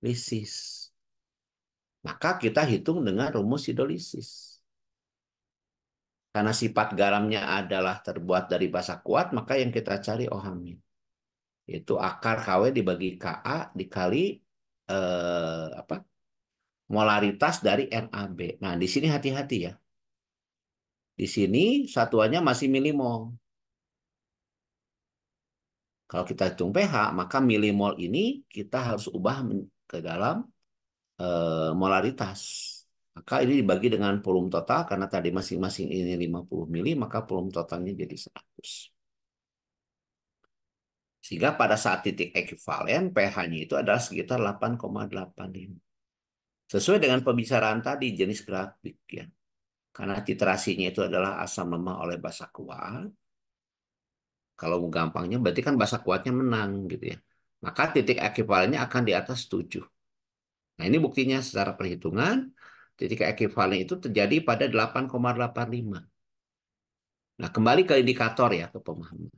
hidrolisis. Maka kita hitung dengan rumus hidrolisis. Karena sifat garamnya adalah terbuat dari basa kuat, maka yang kita cari OH-. Itu akar KW dibagi Ka dikali apa? Molaritas dari NaB. Nah, di sini hati-hati ya. Di sini satuannya masih milimol. Kalau kita hitung pH, maka milimol ini kita harus ubah ke dalam molaritas. Maka ini dibagi dengan volume total, karena tadi masing-masing ini 50 mili, maka volume totalnya jadi 100. Sehingga pada saat titik ekuivalen, pH-nya itu adalah sekitar 8,85. Sesuai dengan pembicaraan tadi, jenis grafik ya. Karena titrasinya itu adalah asam lemah oleh basa kuat. Kalau gampangnya berarti kan basa kuatnya menang gitu ya. Maka titik ekuivalennya akan di atas 7. Nah, ini buktinya secara perhitungan titik ekuivalen itu terjadi pada 8,85. Nah, kembali ke indikator ya, ke pemahaman.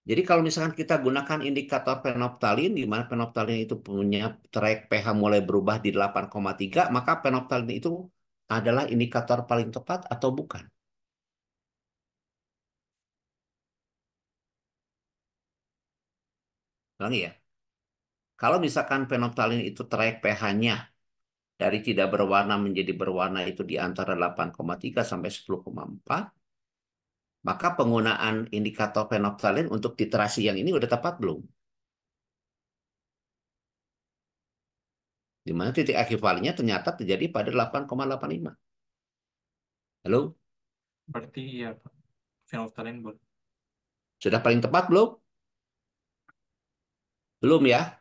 Jadi kalau misalkan kita gunakan indikator fenolftalin, di mana fenolftalin itu punya track pH mulai berubah di 8,3, maka fenolftalin itu adalah indikator paling tepat atau bukan? Ulangi ya. Kalau misalkan fenolftalin itu track pH-nya dari tidak berwarna menjadi berwarna itu di antara 8,3 sampai 10,4, maka penggunaan indikator fenolftalin untuk titrasi yang ini udah tepat belum? Di mana titik ekuivalennya ternyata terjadi pada 8,85. Halo? Berarti ya Pak, phenolphthalein boleh. Sudah paling tepat belum? Belum ya?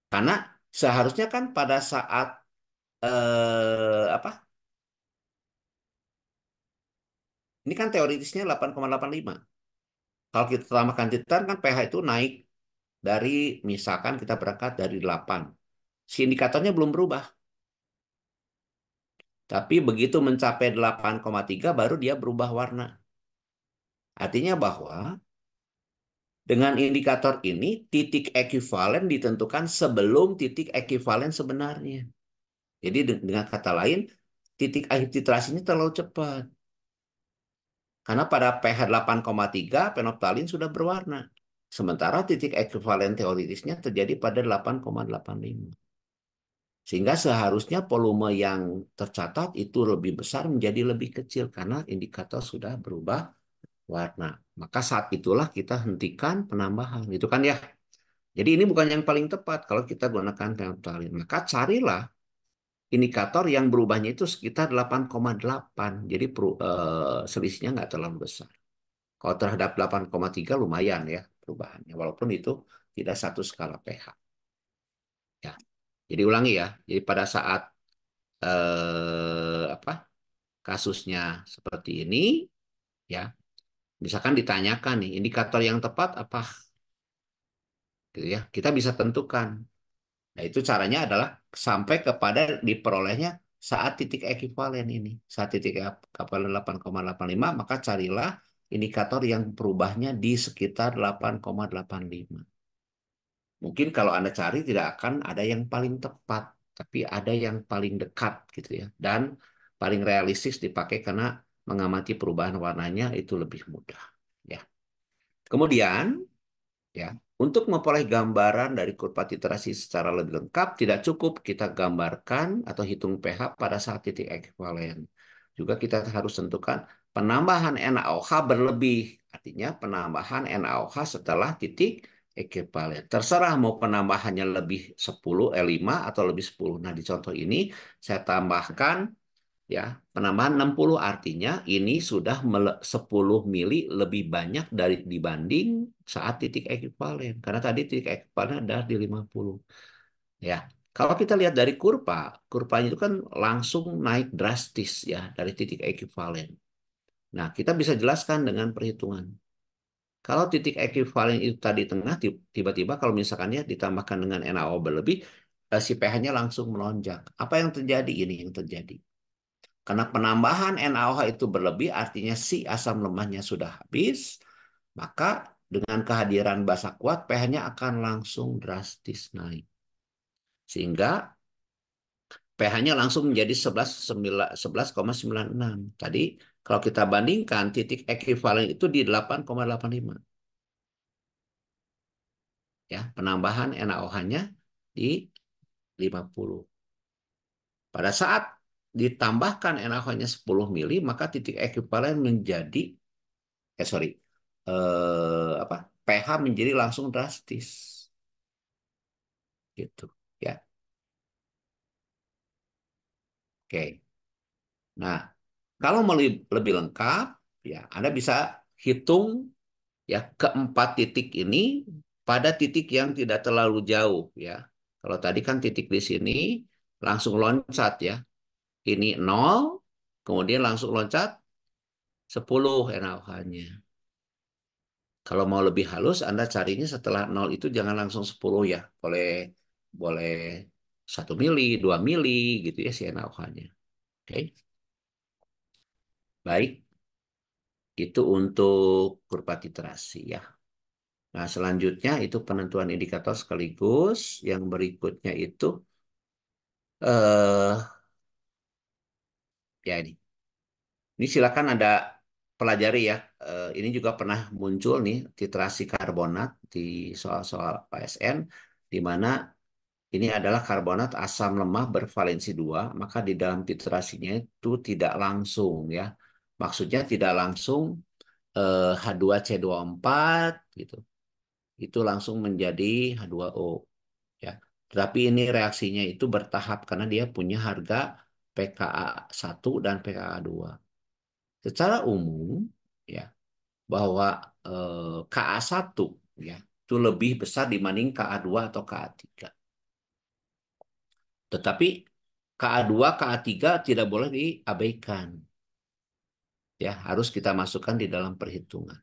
Karena seharusnya kan pada saat apa? Ini kan teoritisnya 8,85. Kalau kita tambahkan titan kan pH itu naik dari misalkan kita berangkat dari 8. Si indikatornya belum berubah. Tapi begitu mencapai 8,3 baru dia berubah warna. Artinya bahwa dengan indikator ini titik ekuivalen ditentukan sebelum titik ekuivalen sebenarnya. Jadi dengan kata lain, titik akhir titrasinya terlalu cepat. Karena pada pH 8,3 fenolftalin sudah berwarna. Sementara titik ekuivalen teoritisnya terjadi pada 8,85. Sehingga seharusnya volume yang tercatat itu lebih besar menjadi lebih kecil karena indikator sudah berubah warna. Maka saat itulah kita hentikan penambahan. Itu kan ya. Jadi ini bukan yang paling tepat kalau kita gunakan fenolftalin. Maka carilah indikator yang berubahnya itu sekitar 8,8. Jadi selisihnya nggak terlalu besar. Kalau terhadap 8,3 lumayan ya perubahannya. Walaupun itu tidak satu skala pH. Ya. Jadi ulangi ya. Jadi pada saat apa kasusnya seperti ini ya, misalkan ditanyakan nih indikator yang tepat apa gitu ya. Kita bisa tentukan. Nah, itu caranya adalah sampai kepada diperolehnya saat titik ekuivalen ini. Saat titik ekuivalen 8,85, maka carilah indikator yang berubahnya di sekitar 8,85. Mungkin kalau Anda cari tidak akan ada yang paling tepat, tapi ada yang paling dekat gitu ya. Dan paling realistis dipakai karena mengamati perubahan warnanya itu lebih mudah. Ya. Kemudian ya, untuk memperoleh gambaran dari kurva titrasi secara lebih lengkap, tidak cukup kita gambarkan atau hitung pH pada saat titik ekuivalen. juga kita harus tentukan penambahan NaOH berlebih. Artinya penambahan NaOH setelah titik ekuivalen. Terserah mau penambahannya lebih 10, 5 atau lebih 10. Nah, di contoh ini saya tambahkan ya, penambahan 60 artinya ini sudah 10 mili lebih banyak dibanding saat titik ekuivalen. Karena tadi titik ekuivalen ada di 50. Ya, kalau kita lihat dari kurvanya itu kan langsung naik drastis ya dari titik ekuivalen. Nah, kita bisa jelaskan dengan perhitungan. Kalau titik ekuivalen itu tadi tengah, tiba-tiba kalau misalkannya ditambahkan dengan NaO berlebih, si pH-nya langsung melonjak. Apa yang terjadi? Ini yang terjadi. Karena penambahan NaOH itu berlebih, artinya si asam lemahnya sudah habis, maka dengan kehadiran basa kuat, pH-nya akan langsung drastis naik. Sehingga pH-nya langsung menjadi 11,96. Tadi kalau kita bandingkan titik ekuivalen itu di 8,85. Ya, penambahan NaOH-nya di 50. Pada saat ditambahkan NaOH-nya 10 mili, maka titik ekuivalen menjadi sorry, apa? pH menjadi langsung drastis gitu ya. Oke. Nah, kalau mau lebih lengkap ya Anda bisa hitung ya keempat titik ini pada titik yang tidak terlalu jauh ya. Kalau tadi kan titik di sini langsung loncat ya. Ini 0, kemudian langsung loncat 10 NaOH-nya. Kalau mau lebih halus, Anda carinya setelah 0 itu jangan langsung 10 ya. Boleh boleh 1 mili, 2 mili gitu ya si NaOH-nya. Oke. Baik, itu untuk kurva titrasi ya. Nah, selanjutnya itu penentuan indikator sekaligus. Yang berikutnya itu eh ya ini. Ini silakan ada pelajari ya. Ini juga pernah muncul nih titrasi karbonat di soal-soal PSN di mana ini adalah karbonat asam lemah bervalensi 2, maka di dalam titrasinya itu tidak langsung ya. Maksudnya tidak langsung H2C24 gitu. Itu langsung menjadi H2O ya. Tetapi ini reaksinya itu bertahap karena dia punya harga pKa 1 dan pKa 2. Secara umum ya bahwa Ka1 ya itu lebih besar dibanding Ka2 atau Ka3. Tetapi Ka2, Ka3 tidak boleh diabaikan. Ya, harus kita masukkan di dalam perhitungan.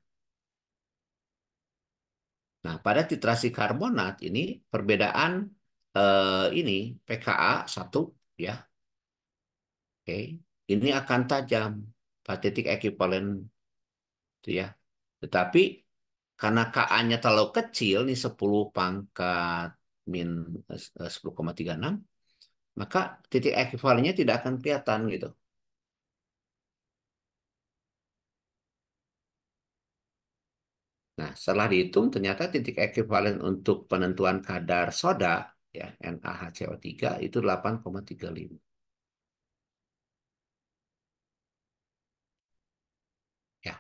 Nah, pada titrasi karbonat ini perbedaan ini pKa 1 ya. Oke. Ini akan tajam pada titik ekuivalen itu ya. Tetapi karena Ka-nya terlalu kecil nih 10 pangkat min 10,36, maka titik ekuivalennya tidak akan kelihatan gitu. Nah, setelah dihitung ternyata titik ekuivalen untuk penentuan kadar soda ya NaHCO3 itu 8,35. Ya.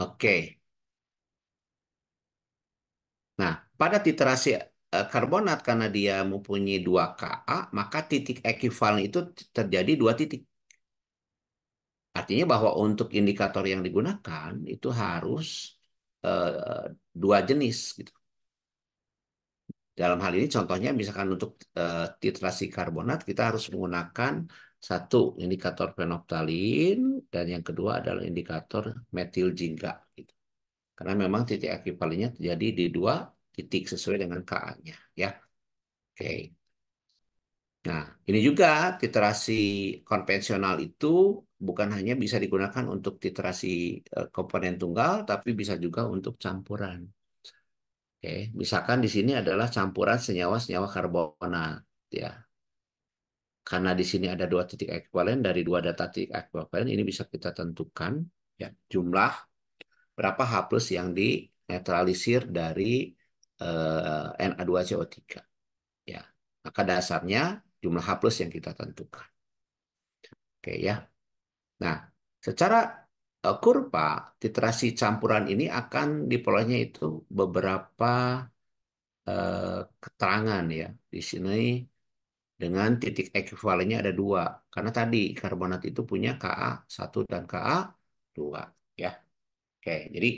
Oke. Nah, pada titrasi karbonat karena dia mempunyai 2 Ka, maka titik ekuivalen itu terjadi 2 titik. Artinya bahwa untuk indikator yang digunakan itu harus 2 jenis gitu. Dalam hal ini contohnya misalkan untuk titrasi karbonat kita harus menggunakan satu indikator fenolftalin dan yang kedua adalah indikator metil jingga gitu. Karena memang titik ekuivalennya terjadi di 2 titik sesuai dengan Ka-nya ya. Oke. Nah, ini juga titrasi konvensional itu bukan hanya bisa digunakan untuk titrasi komponen tunggal tapi bisa juga untuk campuran. Oke, misalkan di sini adalah campuran senyawa-senyawa karbonat ya. Karena di sini ada 2 titik ekuivalen dari 2 data titik ekuivalen ini bisa kita tentukan ya jumlah berapa H plus yang dinetralisir dari Na2CO3 ya. Maka dasarnya jumlah H plus yang kita tentukan. Oke ya. Nah, secara kurva, titrasi campuran ini akan diperolehnya itu beberapa keterangan ya. Di sini dengan titik ekuivalennya ada dua. Karena tadi karbonat itu punya Ka1 dan Ka2 ya. Oke, jadi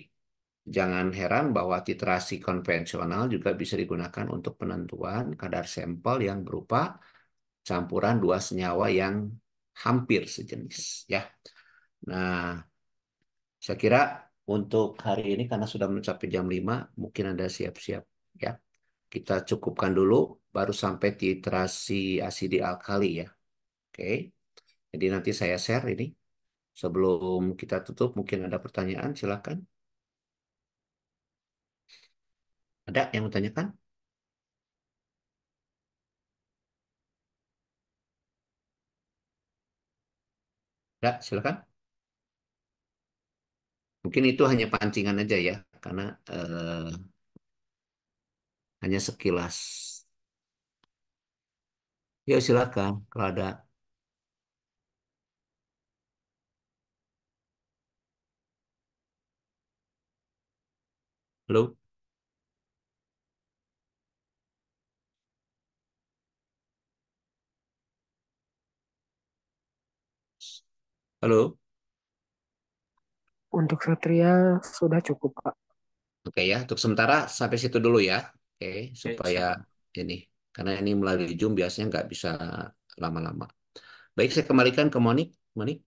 jangan heran bahwa titrasi konvensional juga bisa digunakan untuk penentuan kadar sampel yang berupa campuran dua senyawa yang hampir sejenis ya. Nah, saya kira untuk hari ini karena sudah mencapai jam 5, mungkin Anda siap-siap ya. Kita cukupkan dulu baru sampai titrasi asidi alkali ya. Oke. Jadi nanti saya share ini. Sebelum kita tutup, mungkin ada pertanyaan, silakan. Ada yang bertanyakan? Ada, silakan. Mungkin itu hanya pancingan aja ya, karena hanya sekilas. Ya silakan, kalau ada. Halo, halo. Untuk Satria sudah cukup, Pak. Oke ya, untuk sementara sampai situ dulu ya. Oke, Oke, supaya siap. ini, karena ini melalui Zoom biasanya nggak bisa lama-lama. Baik, saya kembalikan ke Monik. Monik,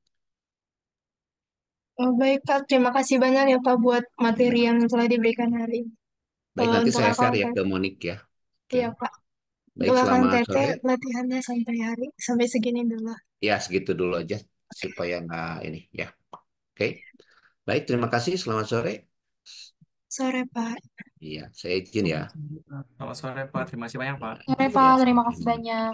Oh, baik, Kak. Terima kasih banyak ya, Pak, buat materi ya. yang telah diberikan hari ini. Baik, nanti Untuk saya akang share ya ke teteh, Monik ya. Oke, iya, Pak. baik, Untuk akang selamat teteh, sore. latihannya sampai segini dulu. Ya, segitu dulu aja supaya nggak ini ya. Oke, baik, terima kasih. Selamat sore. Sore, Pak. Iya, saya izin ya. Selamat sore, Pak. Terima kasih banyak, Pak. Sore, Ya, Pak. Terima kasih sama-sama. banyak.